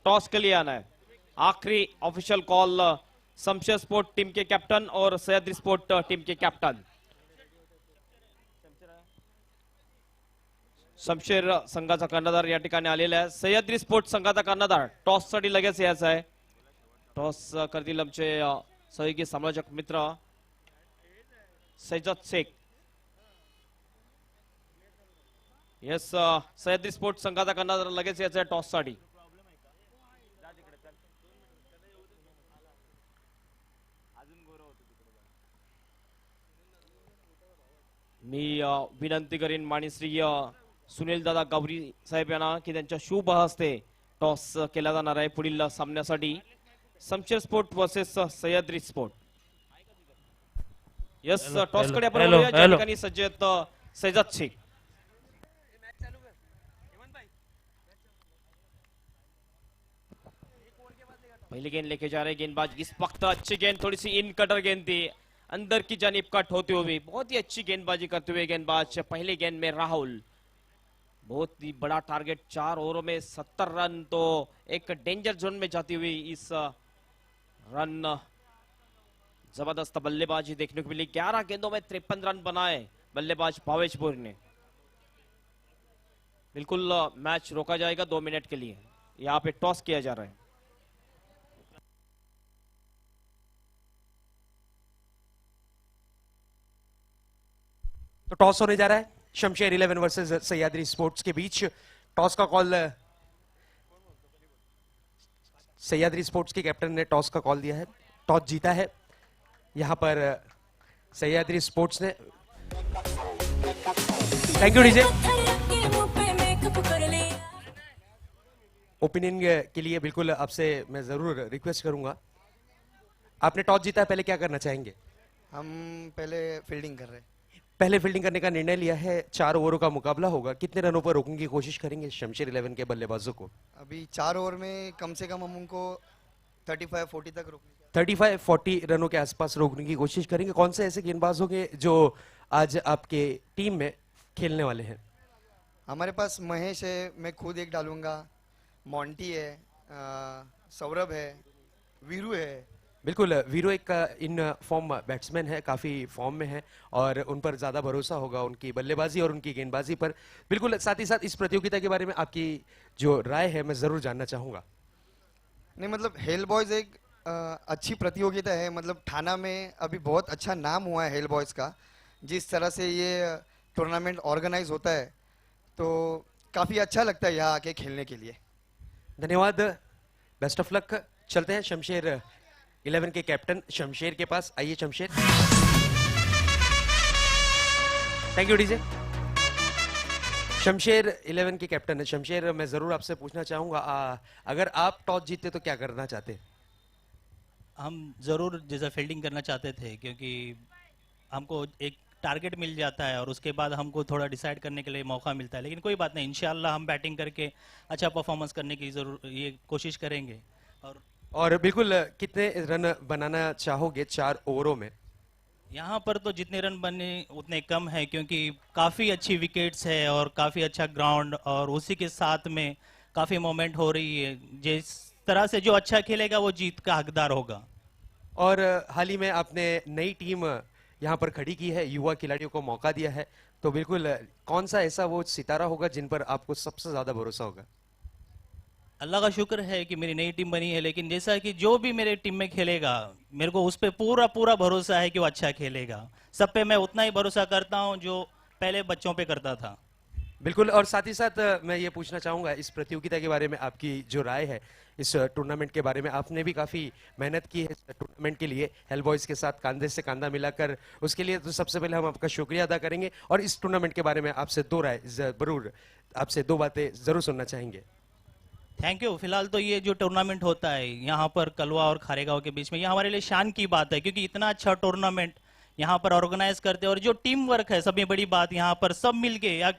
टॉस के लिए आना है. आखिरी ऑफिशियल कॉल शमशेर स्पोर्ट टीम के कैप्टन और सह्याद्री स्पोर्ट टीम के कैप्टन. शमशेर संघाचा कर्णधार या ठिकाणी आलेला आहे. सह्याद्री स्पोर्ट संघाचा कर्णधार टॉस साठी लगेच यायचा आहे. टॉस करतील आमचे सहयोगी समालोचक मित्र सैजद शेख. येस, सह्याद्री स्पोर्ट संघाचा कर्णधार लगेच यायचा आहे टॉस साठी. मी विनंती करीन माननीय सुनील दादा गौरी साहेब यांना की त्यांच्या शुभ हस्ते टॉस केला जाणार आहे पुढील सामन्यासाठी शमशेर sport versus Sahyadri sport. Yes, toss कडे आपण वळूया. ज्या ठिकाणी सज्ज आहेत सैजद शेख. पहली गेंद लेके जा रहे गेंदबाज. इस वक्त अच्छी गेंद, थोड़ी सी इन कटर गेंद थी, अंदर की जानिब कट होती हुई. बहुत ही अच्छी गेंदबाजी करते हुए गेंदबाज. पहली गेंद में राहुल, बहुत ही बड़ा टारगेट. 4 ओवरों में 70 रन, तो एक डेंजर जोन में जाती हुई इस रन. जबरदस्त बल्लेबाजी देखने को मिली. 11 गेंदों में 53 रन बनाए बल्लेबाज भावेश भोईर ने. बिल्कुल मैच रोका जाएगा 2 मिनट के लिए। यहाँ पे टॉस किया जा रहा है। तो टॉस होने जा रहा है शमशेर 11 वर्सेस सह्याद्री स्पोर्ट्स के बीच। टॉस का कॉल सह्याद्री स्पोर्ट्स के कैप्टन ने टॉस का कॉल दिया है, टॉस जीता है यहां पर सह्याद्री स्पोर्ट्स ने। Thank you DJ. ओपिनियन के लिए बिल्कुल आपसे मैं जरूर रिक्वेस्ट करूंगा। आपने टॉस जीता है, पहले क्या करना चाहेंगे? हम पहले फील्डिंग कर रहे हैं। पहले फील्डिंग करने का निर्णय लिया है। 4 ओवरों का मुकाबला होगा, कितने रनों पर रोकने की कोशिश करेंगे शमशेर 11 के बल्लेबाजों को? अभी 4 ओवर में कम से कम हम उनको 35-40 तक रोकने 35-40 रनों के आसपास रोकने की कोशिश करेंगे। कौन से ऐसे गेंदबाज होंगे जो आज आपके टीम में खेलने वाले हैं? हमारे पास महेश है, मैं खुद एक डालूंगा, मोंटी है, सौरभ है, वीरू है। बिल्कुल, वीरो एक इन फॉर्म बैट्समैन है, काफी फॉर्म में है और उन पर ज्यादा भरोसा होगा उनकी बल्लेबाजी और उनकी गेंदबाजी पर। बिल्कुल, साथ ही साथ इस प्रतियोगिता के बारे में आपकी जो राय है मैं जरूर जानना चाहूंगा। नहीं मतलब हेल बॉयज एक अच्छी प्रतियोगिता है। मतलब थाना में अभी बहुत अच्छा नाम हुआ है हेल बॉयज का। जिस तरह से ये टूर्नामेंट ऑर्गेनाइज होता है तो काफी अच्छा लगता है यहाँ आके खेलने के लिए। धन्यवाद, बेस्ट ऑफ लक। चलते हैं शमशेर 11 के कैप्टन शमशेर के पास। आइए शमशेर। Thank you DJ. शमशेर 11 के कैप्टन है। शमशेर, मैं जरूर आपसे पूछना चाहूंगा, अगर आप टॉस जीतते तो क्या करना चाहते? हम ज़रूर जैसा फील्डिंग करना चाहते थे, क्योंकि हमको एक टारगेट मिल जाता है और उसके बाद हमको थोड़ा डिसाइड करने के लिए मौका मिलता है। लेकिन कोई बात नहीं, इंशाल्लाह हम बैटिंग करके अच्छा परफॉर्मेंस करने की जरूर ये कोशिश करेंगे। और बिल्कुल, कितने रन बनाना चाहोगे 4 ओवरों में? यहाँ पर तो जितने रन बने उतने कम है, क्योंकि काफ़ी अच्छी विकेट्स है और काफ़ी अच्छा ग्राउंड और उसी के साथ में काफ़ी मोमेंट हो रही है। जिस तरह से जो अच्छा खेलेगा वो जीत का हकदार होगा। और हाल ही में आपने नई टीम यहाँ पर खड़ी की है, युवा खिलाड़ियों को मौका दिया है, तो बिल्कुल कौन सा ऐसा वो सितारा होगा जिन पर आपको सबसे ज्यादा भरोसा होगा? अल्लाह का शुक्र है कि मेरी नई टीम बनी है, लेकिन जैसा कि जो भी मेरे टीम में खेलेगा मेरे को उस पर पूरा पूरा भरोसा है कि वो अच्छा खेलेगा। सब पे मैं उतना ही भरोसा करता हूँ जो पहले बच्चों पे करता था। बिल्कुल, और साथ ही साथ मैं ये पूछना चाहूंगा इस प्रतियोगिता के बारे में आपकी जो राय है, इस टूर्नामेंट के बारे में। आपने भी काफी मेहनत की है इस टूर्नामेंट के लिए, हेल बॉयज के साथ कांधे से कांधा मिलाकर। उसके लिए तो सबसे पहले हम आपका शुक्रिया अदा करेंगे और इस टूर्नामेंट के बारे में आपसे 2 राय जरूर, आपसे 2 बातें जरूर सुनना चाहेंगे। Thank you. फिलहाल तो ये जो टूर्नामेंट होता है यहाँ पर कलवा और खारेगांव के बीच में, ये हमारे लिए शान की बात है, क्योंकि इतना अच्छा टूर्नामेंट यहाँ पर ऑर्गेनाइज करते हैं और जो टीम वर्क है, सबसे बड़ी बात यहाँ पर सब मिलके या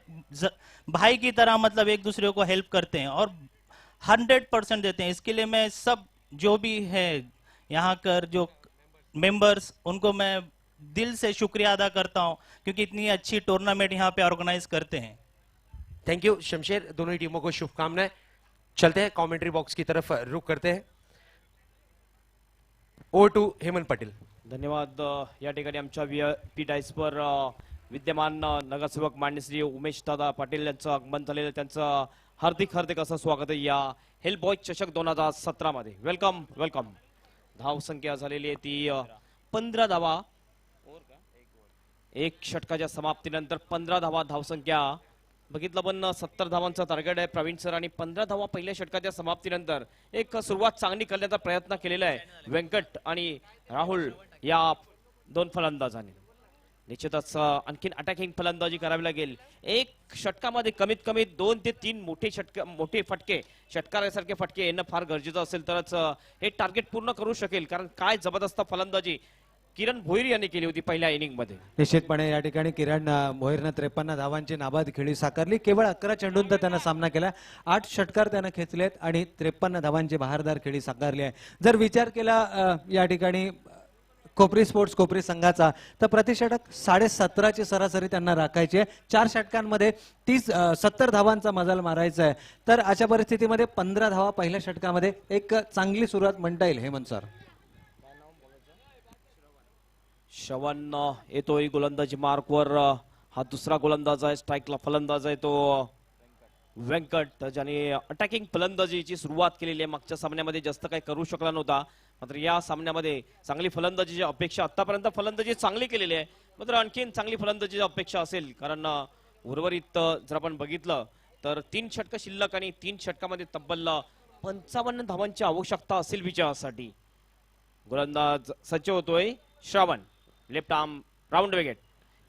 भाई की तरह मतलब एक दूसरे को हेल्प करते हैं और 100% देते हैं। इसके लिए मैं सब जो भी है यहाँ कर जो मेंबर्स, उनको मैं दिल से शुक्रिया अदा करता हूँ, क्योंकि इतनी अच्छी टूर्नामेंट यहाँ पे ऑर्गेनाइज करते हैं। थैंक यू शमशेर, दोनों ही टीमों को शुभकामनाएं। चलते हैं कमेंट्री बॉक्स की तरफ रुख करते हैं। Over to Hemant Patil. धन्यवाद। या ठिकाणी आमच्या व्हीआयपी डायसवर विद्यमान नगरसेवक मान्य श्री उमेश दादा पाटील यांचं आगमन झालेलं, त्यांचं हार्दिक हार्दिक असं स्वागत आहे या हेल बॉय चषक 2017 मध्ये। Welcome welcome. धाव संख्या झालेली आहे ती 15 धावा, एक षटकाच्या समाप्तीनंतर 15 धावा धावसंख्या। बघितलं पण 70 धावांचा टार्गेट आहे प्रवीण सर आणि 15 धावा पहिल्या षटकाच्या समाप्तीनंतर एक सुरुवात चांगली करण्याचा प्रयत्न केलेला आहे व्यंकट आणि राहुल या 2 फलंदाजांनी। निश्चितच आणखीन अटॅकिंग फलंदाजी करावी लागेल। एक षटकामध्ये कमीत कमी 2 ते 3 मोठे फटके, षटकारासारखे फटके येणं फार गरजेचं असेल तरच हे टार्गेट पूर्ण करू शकेल। कारण काय जबरदस्त फलंदाजी किरण भोईर यांनी केली होती पहिल्या इनिंग मध्ये। निश्चितपणे या ठिकाणी किरण भोईरनं 53 धावांची नाबाद खेळी साकारली। केवळ 11 चेंडूंचा त्यानं सामना केला, 8 षटकार त्यानं खेचलेत आणि 53 धावांची बहारदार खेळी साकारली आहे। जर विचार केला या ठिकाणी कोपरी स्पोर्ट्स कोपरी संघाचा, तर प्रतिषटक 17.5ची सरासरी त्यांना राखायची आहे। 4 षटकांमध्ये 70 धावांचा मजाल मारायचा आहे, तर अशा परिस्थितीमध्ये 15 धावा पहिल्या षटकामध्ये एक चांगली सुरुवात म्हणता येईल हेमंत सर। श्रवण येतोय गोलंदाजी मार्कवर, हा दुसरा गोलंदाज आहे, स्ट्राईकला फलंदाज आहे तो व्यंकट ज्याने अटॅकिंग फलंदाजीची सुरुवात केलेली आहे. मागच्या सामन्यामध्ये जास्त काही करू शकला नव्हता, मात्र या सामन्यामध्ये चांगली फलंदाजीची अपेक्षा, आतापर्यंत फलंदाजी चांगली केलेली आहे, मात्र आणखीन चांगली फलंदाजीची अपेक्षा असेल. कारण उर्वरित जर आपण बघितलं तर 3 षटक शिल्लक आणि 3 षटकामध्ये तब्बल 55 धावांची आवश्यकता असेल विजयासाठी. गोलंदाज सज्ज होतोय Shravan, left arm round wicket.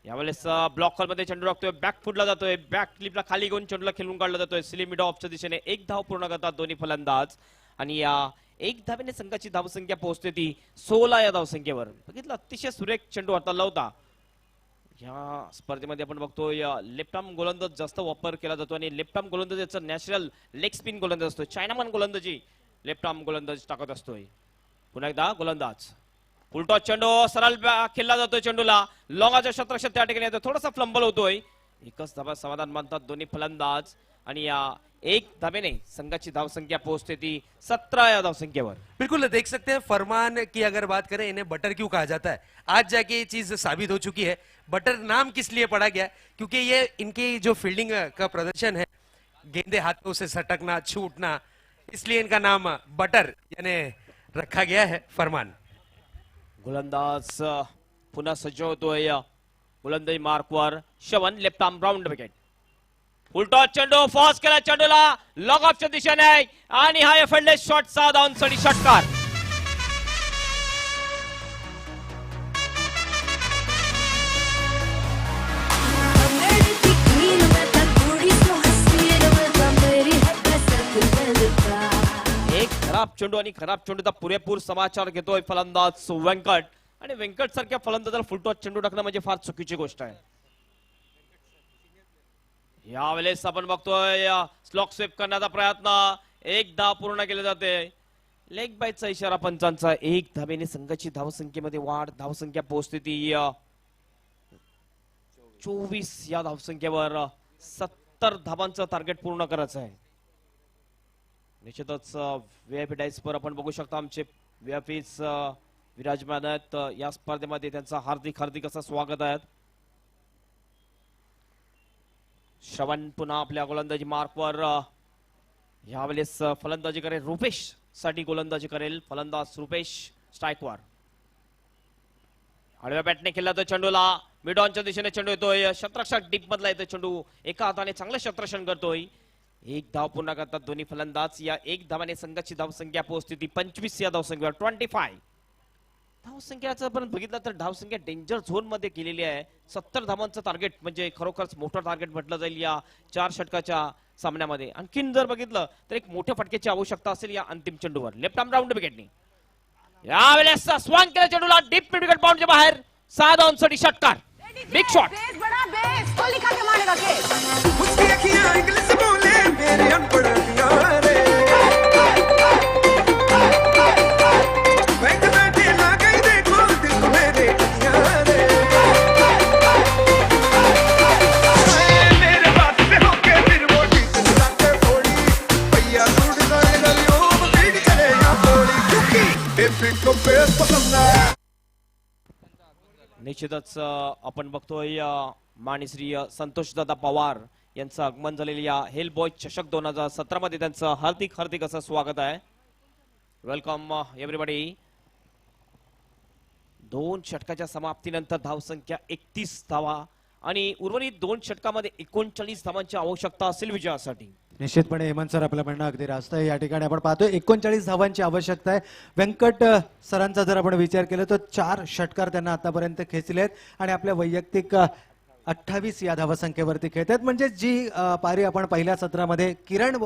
यावेळेस ब्लॉक मध्ये चेंडू टाकतोय, बॅक फुटला जातोय, बॅक क्लिपला खाली घेऊन चेंडूला खेळून काढला जातोय. स्लिम मिड ऑफच्या दिशेने 1 धाव पूर्ण करतात दोन्ही फलंदाज आणि या 1 धावेने संघाची धावसंख्या पोहोचते ती 16 या धावसंख्येवर. बघितलं अतिशय सुरेख चेंडू हाताला होता. या स्पर्धेमध्ये आपण बघतोय लेफ्ट आर्म गोलंदाज जास्त वापर केला जातो आणि लेफ्ट आर्म गोलंदाज याचा नॅचरल लेग स्पिन गोलंदाज असतो. चायनामन गोलंदाजी लेफ्ट आर्म गोलंदाज टाकत असतोय. पुन्हा एकदा गोलंदाज उलटा चेंडू सरळ खेळला जातोय, चेंडूला लॉंगाच्या क्षेत्रक्षेत्र त्या ठिकाणी येतो, थोडासा फ्लंबल होतोय. एकच धाबा समाधान मानतात दोन्ही फलंदाज आणि या 1 धाब्याने संघाची धावसंख्या पोहोचते ती 17 या धावसंख्येवर. बिल्कुल देख सकते हैं फरमान की अगर बात करें, इन्हें बटर क्यों कहा जाता है, आज जाके ये चीज साबित हो चुकी है. बटर नाम किस लिए पड़ा गया, क्योंकि ये इनकी जो फील्डिंग का प्रदर्शन है, गेंदे हाथों से सटकना, छूटना, इसलिए इनका नाम बटर यानी रखा गया है फरमान. गोलंदाज पुन्हा सज्ज होतोय गोलंदाजी मार्कवर. श्रवण लेफ्ट आर्म राऊंड विकेट. उलटा चेंडू फॉस केला, चेंडूला लॉग ऑफच्या दिशेने आणि हा एफएलएस शॉट 6 धावांसाठी षटकार. एक खराब चेंडू आणि खराब चेंडूचा पुरेपूर समाचार घेतोय फलंदाज व्यंकट आणि व्यंकट सारख्या फलंदाजाला फुलटॉस चेंडू टाकणं म्हणजे फार चुकीची गोष्ट आहे. यावेळेस आपण बघतोय स्लॉक स्वीप करण्याचा प्रयत्न, 1 धाव पूर्ण केले जाते. लेग बाईटचा इशारा पंचांचा. 1 धावेने संघाची धावसंख्येमध्ये वाढ, धावसंख्या पोहोचते ती 24 या धावसंख्येवर. 70 धावांचं टार्गेट पूर्ण करायचं आहे. निश्चितच व्हीआयपी डायस वर आपण बघू शकता आमचे व्हीआयपीज विराजमान आहेत या स्पर्धेमध्ये. त्यांचं हार्दिक हार्दिक असं स्वागत आहे. श्रवण पुन्हा आपल्या गोलंदाजी मार्कवर. यावेळेस फलंदाजी करेल रुपेश साठी गोलंदाजी करेल फलंदाज रुपेश स्ट्राईकवर. आडव्या बॅटने खेळला तर चेंडूला मिड ऑनच्या दिशेने चेंडू येतोय, क्षेत्ररक्षक डीप मधला येतोय चेंडू, एका हाताने चांगलं क्षेत्ररक्षण करतोय. 1 धाव पूर्ण करतात दोन्ही फलंदाज. या 1 धावाने संघाची धावसंख्या पोहोचते ती 25 या धावसंख्येवर. 25 धावसंख्याचं पण बघितलं तर धावसंख्या डेंजर झोन मध्ये केलेली आहे. 70 धावांचं टार्गेट म्हणजे खरोखरच मोठं टार्गेट म्हटलं जाईल या 4 षटकाच्या सामन्यामध्ये. आणखीन जर बघितलं तर एक मोठ्या फटक्याची आवश्यकता असेल या अंतिम चेंडूवर. लेफ्ट आर्म राऊंड विकेटने यावेळेस स्वांग केला चेंडूला डीप मिड विकेट बाउंडच्या बाहेर. 6 धावांसाठी षटकार. Big shot. निश्चितच आपण बघतोय माननीय संतोषदादा पवार यांचं आगमन झालेलं या हेल बॉय चषक 2017 मध्ये त्यांचं हार्दिक हार्दिक असं स्वागत आहे. Welcome everybody. 2 षटकाच्या समाप्तीनंतर धावसंख्या 31 धावा आणि उर्वरित 2 षटकामध्ये 39 धावांची आवश्यकता असेल विजयासाठी. निश्चितपणे हेमंत सर आपलं म्हणणं अगदी रास्त आहे. या ठिकाणी आपण पाहतोय 39 धावांची आवश्यकता आहे. व्यंकट सरांचा जर आपण विचार केला तर 4 षटकार त्यांना आतापर्यंत खेचले आहेत आणि आपल्या वैयक्तिक 28 या धावसंख्येवरती खेळतात. म्हणजे जी पारी आपण पहिल्या सत्रामध्ये किरण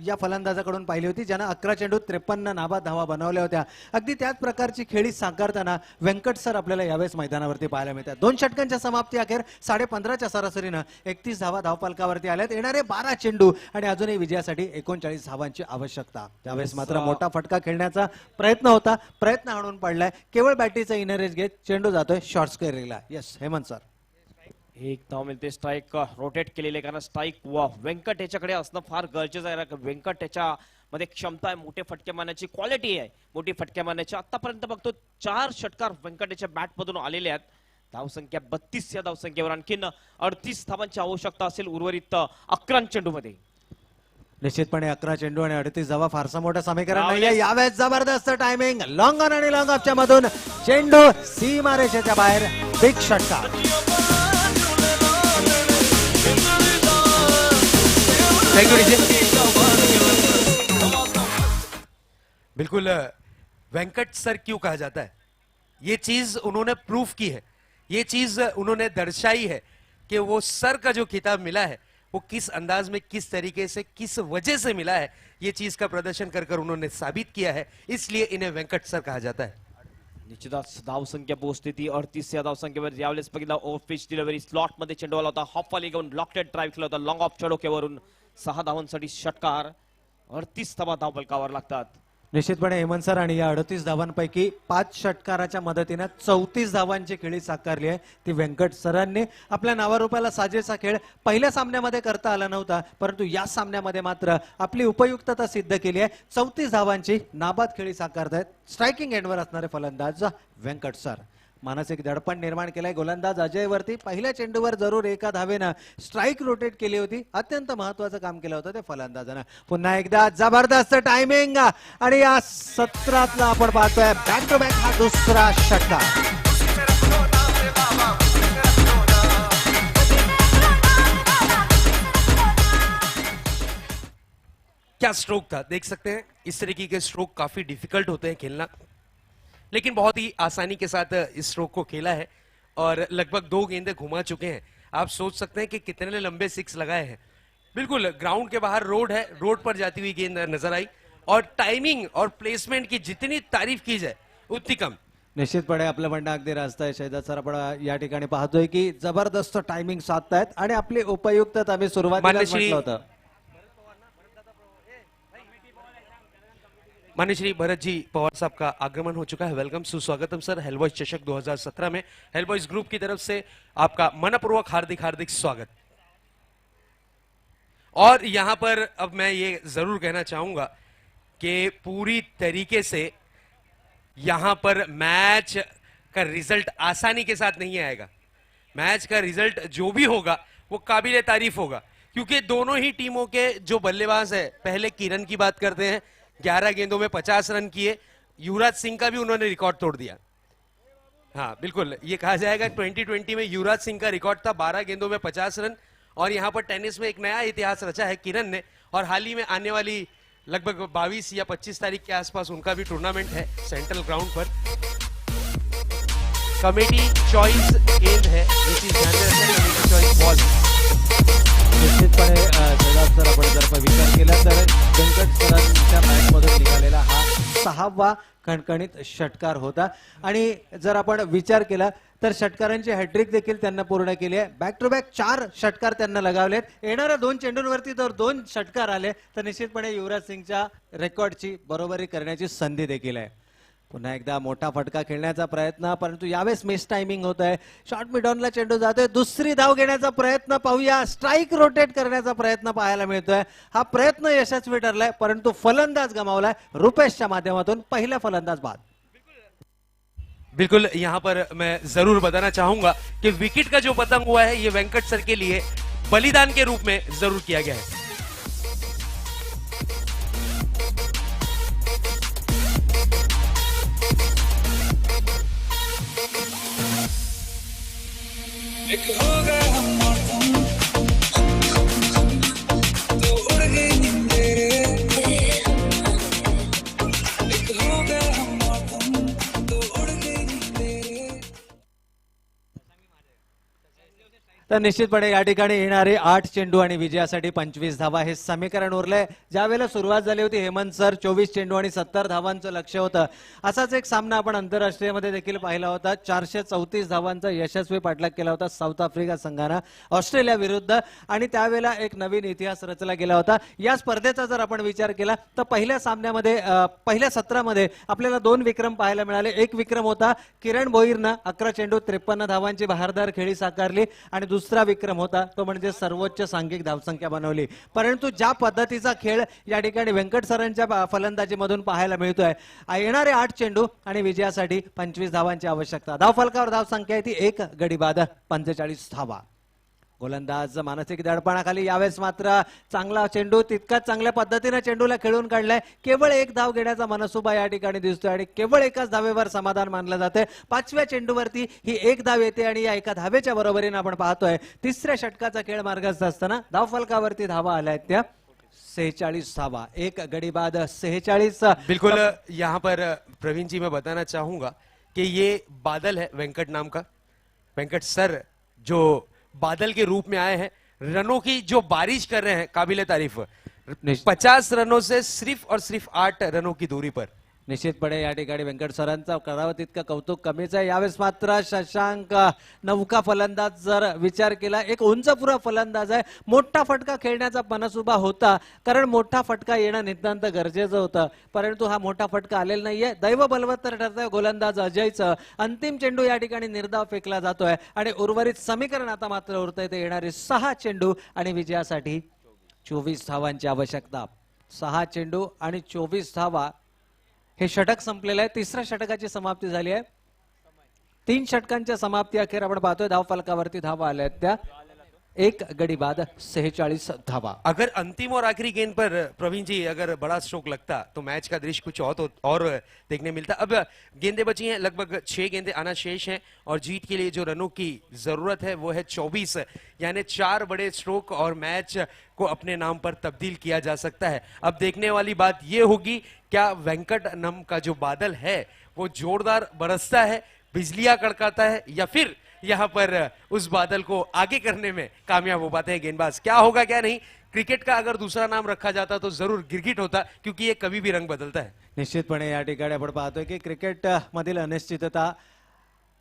या फलंदाजाकडून पाहिली होती, ज्यानं 11 चेंडूत 53 नाबाद धावा बनवल्या होत्या, अगदी त्याच प्रकारची खेळी साकारताना व्यंकट सर आपल्याला यावेळेस मैदानावरती पाहायला मिळतात. 2 षटकांच्या समाप्ती अखेर 15.5च्या सरासरीनं 31 धावा धावफलकावरती आल्यात. येणारे 12 चेंडू आणि अजूनही विजयासाठी 39 धावांची आवश्यकता. त्यावेळेस मात्र मोठा फटका खेळण्याचा प्रयत्न होता, प्रयत्न हाणून पडलाय. केवळ बॅटीचा इनरेज घेत चेंडू जातोय शॉर्ट स्क्वेअरला. Yes Hemant sir. 1 धाव मिळते. स्ट्राईक रोटेट केलेले, कारण स्ट्राईक व्यंकट याच्याकडे असणं फार गरजेचं आहे. व्यंकट त्याच्यामध्ये क्षमता आहे, मोठे फटके मारण्याची क्वालिटी आहे, मोठी फटके मारण्याची. आतापर्यंत बघतो 4 षटकार व्यंकटच्या बॅट मधून आलेले आहेत. धावसंख्या 32 या धावसंख्येवर आणखीन 38 धावांची आवश्यकता असेल उर्वरित 11 चेंडूमध्ये. निश्चितपणे 11 चेंडू आणि 38 धावा फारसा मोठं समीकरण धावले. नाहीये. यावेळेस जबरदस्त टायमिंग, लॉंग ऑन आणि लॉंग ऑफच्या मधून चेंडू सीमारेषेच्या बाहेर, बिग षटकार. Thank you DJ. बिल्कुल वेंकट सर क्यों कहा जाता है, ये चीज उन्होंने प्रूफ की है, ये चीज उन्होंने दर्शाई है कि वो सर का जो खिताब मिला है वो किस अंदाज में, किस तरीके से, किस वजह से मिला है, ये चीज का प्रदर्शन कर कर उन्होंने साबित किया है. इसलिए इन्हें वेंकट सर कहा जाता है. निश्चितच धावसंख्या पोहोचते ती 38 या धावसंख्येवर. यावेळेस बघितला ओव्हर पिच डिलिव्हरी, स्लॉट मध्ये चेंडू आला होता, हॉफ वाली घेऊन ब्लॉकेड ड्राईव्ह केला होता, लॉंग ऑफ चढोक्यावरून 6 धावांसाठी षटकार. 38 धावा धावफलकावर लागतात. निश्चितपणे हेमंत सर आणि या 38 धावांपैकी 5 षटकाराच्या मदतीने 34 धावांची खेळी साकारली आहे. ती वेंकट सरांनी आपल्या नावारूपाला साजेसा खेळ पहिल्या सामन्यामध्ये करता आला नव्हता, परंतु या सामन्यामध्ये मात्र आपली उपयुक्तता सिद्ध केली आहे. 34 धावांची नाबाद खेळी साकारतायत स्ट्रायकिंग एंडवर असणारे फलंदाज वेंकट सर. मानसिक दडपण निर्माण केलंय गोलंदाज अजय वरती. पहिल्या चेंडूवर जरूर एका धावेनं स्ट्राईक रोटेट केली होती, अत्यंत महत्वाचं काम केलं होतं ते फलंदाजानं. पुन्हा एकदा जबरदस्त टायमिंग आणि या सत्रातला आपण पाहतोय बॅक टू बॅक हा दुसरा षटकार. क्या स्ट्रोक था, देख सकते हैं इस तरीके के स्ट्रोक काफी डिफिकल्ट होते हैं खेलना, लेकिन बहुत ही आसानी के साथ इस स्ट्रोक को खेला है और लगभग 2 गेंदें घुमा चुके हैं. आप सोच सकते हैं कि कितने लंबे 6 लगाए हैं. बिल्कुल ग्राउंड के बाहर रोड है, रोड पर जाती हुई गेंद नजर आई और टाइमिंग और प्लेसमेंट की जितनी तारीफ की जाए उतनी कम. निश्चितपणे आपलं म्हणणं अगदी रास्त आहे शहजाद सर. आपण या ठिकाणी पाहतोय की जबरदस्त टायमिंग साधतायत आणि आपली उपयुक्तता मी सुरुवातीला मान्यश्री- म्हटलं होतं. माननीय श्री भरत जी पवार साहब का आगमन हो चुका है. वेलकम, सुस्वागतम सर हेलबॉयज चषक 2017 में. हेलबॉयज ग्रुप की तरफ से आपका मनपूर्वक हार्दिक हार्दिक स्वागत. और यहां पर अब मैं ये जरूर कहना चाहूंगा कि पूरी तरीके से यहां पर मैच का रिजल्ट आसानी के साथ नहीं आएगा. मैच का रिजल्ट जो भी होगा वो काबिले तारीफ होगा, क्योंकि दोनों ही टीमों के जो बल्लेबाज है, पहले किरण की बात करते हैं, 11 गेंदों में 50 रन किए. युवराज सिंह का भी उन्होंने रिकॉर्ड तोड़ दिया. हाँ बिल्कुल, ये कहा जाएगा 2020 में युवराज सिंह का रिकॉर्ड था 12 गेंदों में 50 रन. और यहां पर टेनिस में एक नया इतिहास रचा है किरण ने. और हाल ही में आने वाली लगभग 22 या 25 तारीख के आसपास उनका भी टूर्नामेंट है सेंट्रल ग्राउंड पर. कमेटी चॉइस गेंद है, ये चीज ध्यान में रखें. Committee choice ball. निश्चितपणे शहजाद सर आपण जर का विचार केला तर वेंकट सरांच्या बॅटमधून निघालेला हा 6वा कणकणीत षटकार होता. आणि जर आपण विचार केला तर षटकारांची हॅट्रिक देखील त्यांना पूर्ण केली आहे. बॅक टू बॅक 4 षटकार त्यांना लगावलेत. येणाऱ्या 2 चेंडूंवरती जर 2 षटकार आले तर निश्चितपणे युवराज सिंगच्या रेकॉर्डची बरोबरी करण्याची संधी देखील आहे. पुन्हा एकदा मोठा फटका खेळण्याचा प्रयत्न, परंतु यावेळेस मिस टायमिंग होत आहे. शॉर्ट मिडॉनला चेंडू जातोय. दुसरी धाव घेण्याचा प्रयत्न पाहूया. स्ट्राईक रोटेट करण्याचा प्रयत्न पाहायला मिळतोय. हा प्रयत्न यशस्वी ठरलाय, परंतु फलंदाज गमावलाय. रुपेशच्या माध्यमातून पहिला फलंदाज बाद. बिल्कुल, यहां पर मैं जरूर बताना चाहूंगा कि विकेट का जो पतंग हुआ है ये वेंकट सर के लिए बलिदान के रूप में जरूर किया गया है. तर निश्चितपणे या ठिकाणी येणारे 8 चेंडू आणि विजयासाठी 25 धावा हे समीकरण उरलंय. ज्यावेळेला सुरुवात झाली होती हेमंत सर 24 चेंडू आणि 70 धावांचं लक्ष होतं. असाच एक सामना आपण आंतरराष्ट्रीयमध्ये देखील पाहिला होता. 434 धावांचा यशस्वी पाठलाग केला होता साऊथ आफ्रिका संघानं ऑस्ट्रेलिया विरुद्ध, आणि त्यावेळेला एक नवीन इतिहास रचला गेला होता. या स्पर्धेचा जर आपण विचार केला तर पहिल्या सामन्यामध्ये पहिल्या सत्रामध्ये आपल्याला 2 विक्रम पाहायला मिळाले. एक विक्रम होता किरण भोईरनं 11 चेंडू 53 धावांची बहारदार खेळी साकारली, आणि दुसरा विक्रम होता तो म्हणजे सर्वोच्च सांघिक धावसंख्या बनवली. परंतु ज्या पद्धतीचा खेळ या ठिकाणी वेंकट सरांच्या फलंदाजीमधून पाहायला मिळतोय, येणारे 8 चेंडू आणि विजयासाठी 25 धावांची आवश्यकता. धावफलकावर धावसंख्या आहे ती 1 गडी बाद 45 धावा. गोलंदाज मानसिक दडपणाखाली यावेळेस मात्र चांगला चेंडू तितकाच चांगल्या पद्धतीने चेंडूला खेळून काढलाय. केवळ एक धाव घेण्याचा मनसुबा या ठिकाणी दिसतोय आणि केवळ एकाच धावेवर समाधान मानलं जाते. 5व्या चेंडूवरती ही एक धाव येते आणि या एका धावेच्या बरोबरीने आपण पाहतोय तिसऱ्या षटकाचा खेळ मार्गस्थ असताना धावफलकावरती धावा आल्या आहेत त्या 46 धावा. एक गडी बाद 46. बिल्कुल यहाँ पर प्रवीण जी मैं बताना चाहूंगा कि ये बादल है वेंकट नाम का, वेंकट सर जो बादल के रूप में आए हैं, रनों की जो बारिश कर रहे हैं, काबिले तारीफ. 50 रनों से सिर्फ और सिर्फ 8 रनों की दूरी पर. निश्चितपणे या ठिकाणी वेंकट सरांचा करावं तितकं कौतुक कमीच आहे. यावेळेस मात्र शशांक नौका फलंदाज जर विचार केला, एक उंचपुरा फलंदाज आहे, मोठा फटका खेळण्याचा मनसुबा होता कारण मोठा फटका येणं नितांत गरजेचं होतं, परंतु हा मोठा फटका आलेला नाहीये. दैव बलवत्तर ठरतंय गोलंदाज अजयचं. अंतिम चेंडू या ठिकाणी निर्धाव फेकला जातोय आणि उर्वरित समीकरण आता मात्र उरतंय ते येणारे 6 चेंडू आणि विजयासाठी 24 धावांची आवश्यकता. 6 चेंडू आणि 24 धावा हे षटक संपलेलं आहे. तिसऱ्या षटकाची समाप्ती झाली आहे. 3 षटकांच्या समाप्ती अखेर आपण पाहतोय धावफलकावरती धावा आल्या आहेत त्या एक गडी बाद 46 धावा. अगर अंतिम और आखिरी गेंद पर प्रवीण जी अगर बड़ा स्ट्रोक लगता तो मैच का दृश्य कुछ और देखने मिलता. अब गेंदें बची हैं, लगभग 6 गेंदें आना शेष हैं और जीत के लिए जो रनों की जरूरत है वो है 24, यानी 4 बड़े स्ट्रोक और मैच को अपने नाम पर तब्दील किया जा सकता है. अब देखने वाली बात ये होगी क्या वेंकट नम का जो बादल है वो जोरदार बरसता है, बिजलियां कड़काता है, या फिर यहां पर उस बादल को आगे करने में कामयाब हो पाते हैं गेंदबाज. क्या होगा क्या नहीं, क्रिकेट का अगर दूसरा नाम रखा जाता तो जरूर गिरगिट होता, क्योंकि ये कभी भी रंग बदलता है. निश्चितपणे या ठिकाणी आपण पाहतोय की क्रिकेट मधील अनिश्चितता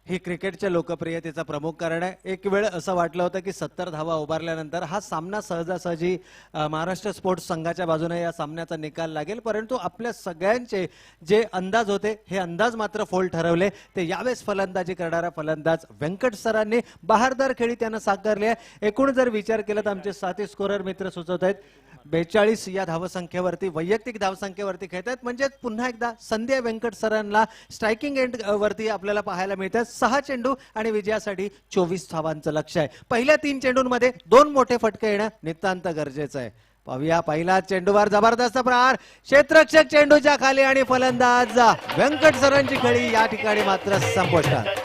ही क्रिकेटच्या लोकप्रियतेचा प्रमुख कारण आहे. एक वेळ असं वाटलं होतं की 70 धावा उभारल्यानंतर हा सामना सहजासहजी महाराष्ट्र स्पोर्ट्स संघाच्या बाजूने या सामन्याचा निकाल लागेल, परंतु आपल्या सगळ्यांचे जे अंदाज होते हे अंदाज मात्र फोल ठरवले. ते यावेळेस फलंदाजी करणारा फलंदाज वेंकट सरांनी बहारदार खेळी त्यानं साकारली आहे. एकूण जर विचार केला तर आमचे साथी स्कोरर मित्र सुचवत आहेत 42 या धावसंख्येवरती वैयक्तिक धावसंख्येवरती खेळतात. म्हणजे पुन्हा एकदा संध्या वेंकट सरांना स्ट्रायकिंग एंड वरती आपल्याला पाहायला मिळतात. 6 चेंडू आणि विजयासाठी 24 धावांचं लक्ष आहे. पहिल्या 3 चेंडूंमध्ये 2 मोठे फटके येणं नितांत गरजेचं आहे. पाहूया पहिला चेंडूवर जबरदस्त प्रहार, क्षेत्ररक्षक चेंडूच्या खाली आणि फलंदाज वेंकट सरांची खेळी या ठिकाणी मात्र संपुष्टात.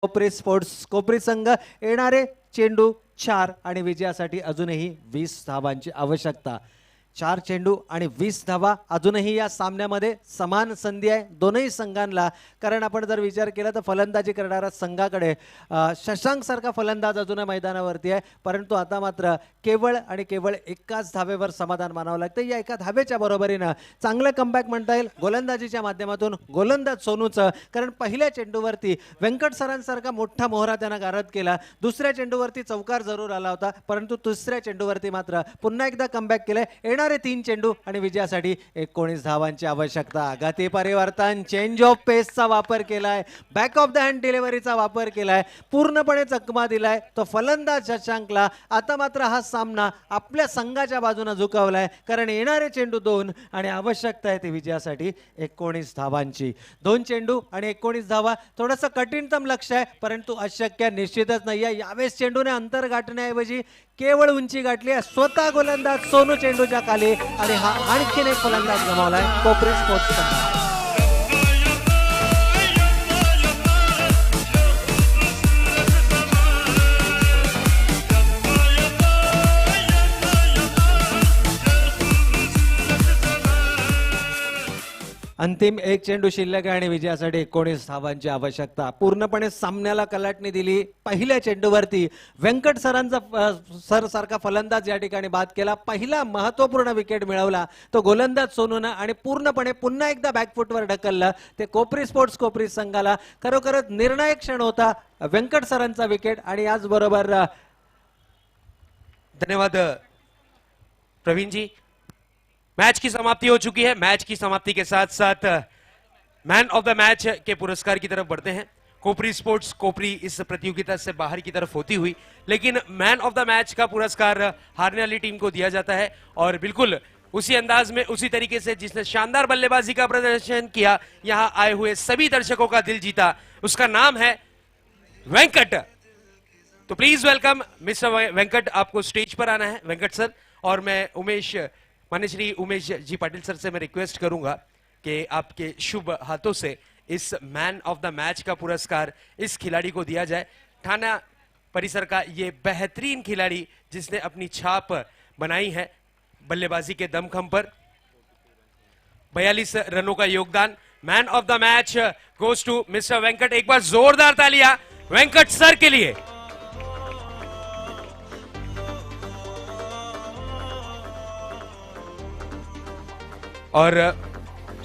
कोपरी स्पोर्ट्स कोपरी संघ येणारे चेंडू 4 आणि विजयासाठी अजूनही 20 धावांची आवश्यकता. 4 चेंडू आणि 20 धावा अजूनही या सामन्यामध्ये समान संधी आहे दोनही संघांना. कारण आपण जर विचार केला तर फलंदाजी करणाऱ्या संघाकडे शशांक सारखा फलंदाज अजूनही मैदानावरती आहे, परंतु आता मात्र केवळ आणि केवळ एकाच धावेवर समाधान मानावं लागतं. या एका धावेच्या बरोबरीनं चांगलं कमबॅक म्हणता येईल गोलंदाजीच्या माध्यमातून गोलंदाज सोनूचं. कारण पहिल्या चेंडूवरती वेंकट सरांसारखा मोठा मोहरा त्यानं गारद केला, दुसऱ्या चेंडूवरती चौकार जरूर आला होता, परंतु तिसऱ्या चेंडूवरती मात्र पुन्हा एकदा कमबॅक केलंय. येणारे 3 चेंडू आणि विजयासाठी 19 धावांची आवश्यकता. गती परिवर्तन, चेंज ऑफ पेसचा वापर केलाय, बॅक ऑफ द हँड डिलिव्हरीचा वापर केलाय, पूर्णपणे चकमा दिलाय तो फलंदाज शशांकला. आता मात्र हा सामना आपल्या संघाच्या बाजूने झुकवलाय, कारण येणारे चेंडू 2 आणि आवश्यकता आहे ती विजयासाठी 19 धावांची. 2 चेंडू आणि 19 धावा थोडंसं कठीणतम लक्ष्य आहे, परंतु अशक्य निश्चितच नाही आहे. यावेळेस चेंडूने अंतर गाठण्याऐवजी केवळ उंची गाठली आहे स्वतः गोलंदाज सोनू चेंडूच्या खाली, आणि हा आणखीन एक फलंदाज गमावलाय कोपरी स्पोर्ट्स संघ. अंतिम 1 चेंडू शिल्लक आहे आणि विजयासाठी 19 धावांची आवश्यकता. पूर्णपणे सामन्याला कलाटणी दिली पहिल्या चेंडूवरती. व्यंकट सर सारखा फलंदाज या ठिकाणी बाद केला. पहिला महत्वपूर्ण विकेट मिळवला तो गोलंदाज सोनूनं, आणि पूर्णपणे पुन्हा एकदा बॅकफुटवर ढकललं ते कोपरी स्पोर्ट्स कोपरी संघाला. खरोखरच निर्णायक क्षण होता व्यंकट सरांचा विकेट. आणि याचबरोबर धन्यवाद प्रवीण जी. मैच की समाप्ति हो चुकी है. मैच की समाप्ति के साथ साथ मैन ऑफ द मैच के पुरस्कार की तरफ बढ़ते हैं. कोपरी स्पोर्ट्स कोपरी इस प्रतियोगिता से बाहर की तरफ होती हुई, लेकिन मैन ऑफ द मैच का पुरस्कार हारने वाली टीम को दिया जाता है, और बिल्कुल उसी अंदाज में उसी तरीके से जिसने शानदार बल्लेबाजी का प्रदर्शन किया, यहां आए हुए सभी दर्शकों का दिल जीता, उसका नाम है वेंकट. तो प्लीज वेलकम मिस्टर वेंकट. आपको स्टेज पर आना है वेंकट सर. और मैं मान्य श्री उमेश जी पाटिल सर से मैं रिक्वेस्ट करूंगा कि आपके शुभ हाथों से इस मैन ऑफ द मैच का पुरस्कार इस खिलाड़ी को दिया जाए. थाना परिसर का ये बेहतरीन खिलाड़ी जिसने अपनी छाप बनाई है बल्लेबाजी के दमखम पर. 42 रनों का योगदान. Man of the match goes to mister Venkat. एक बार जोरदार तालियां वेंकट सर के लिए. और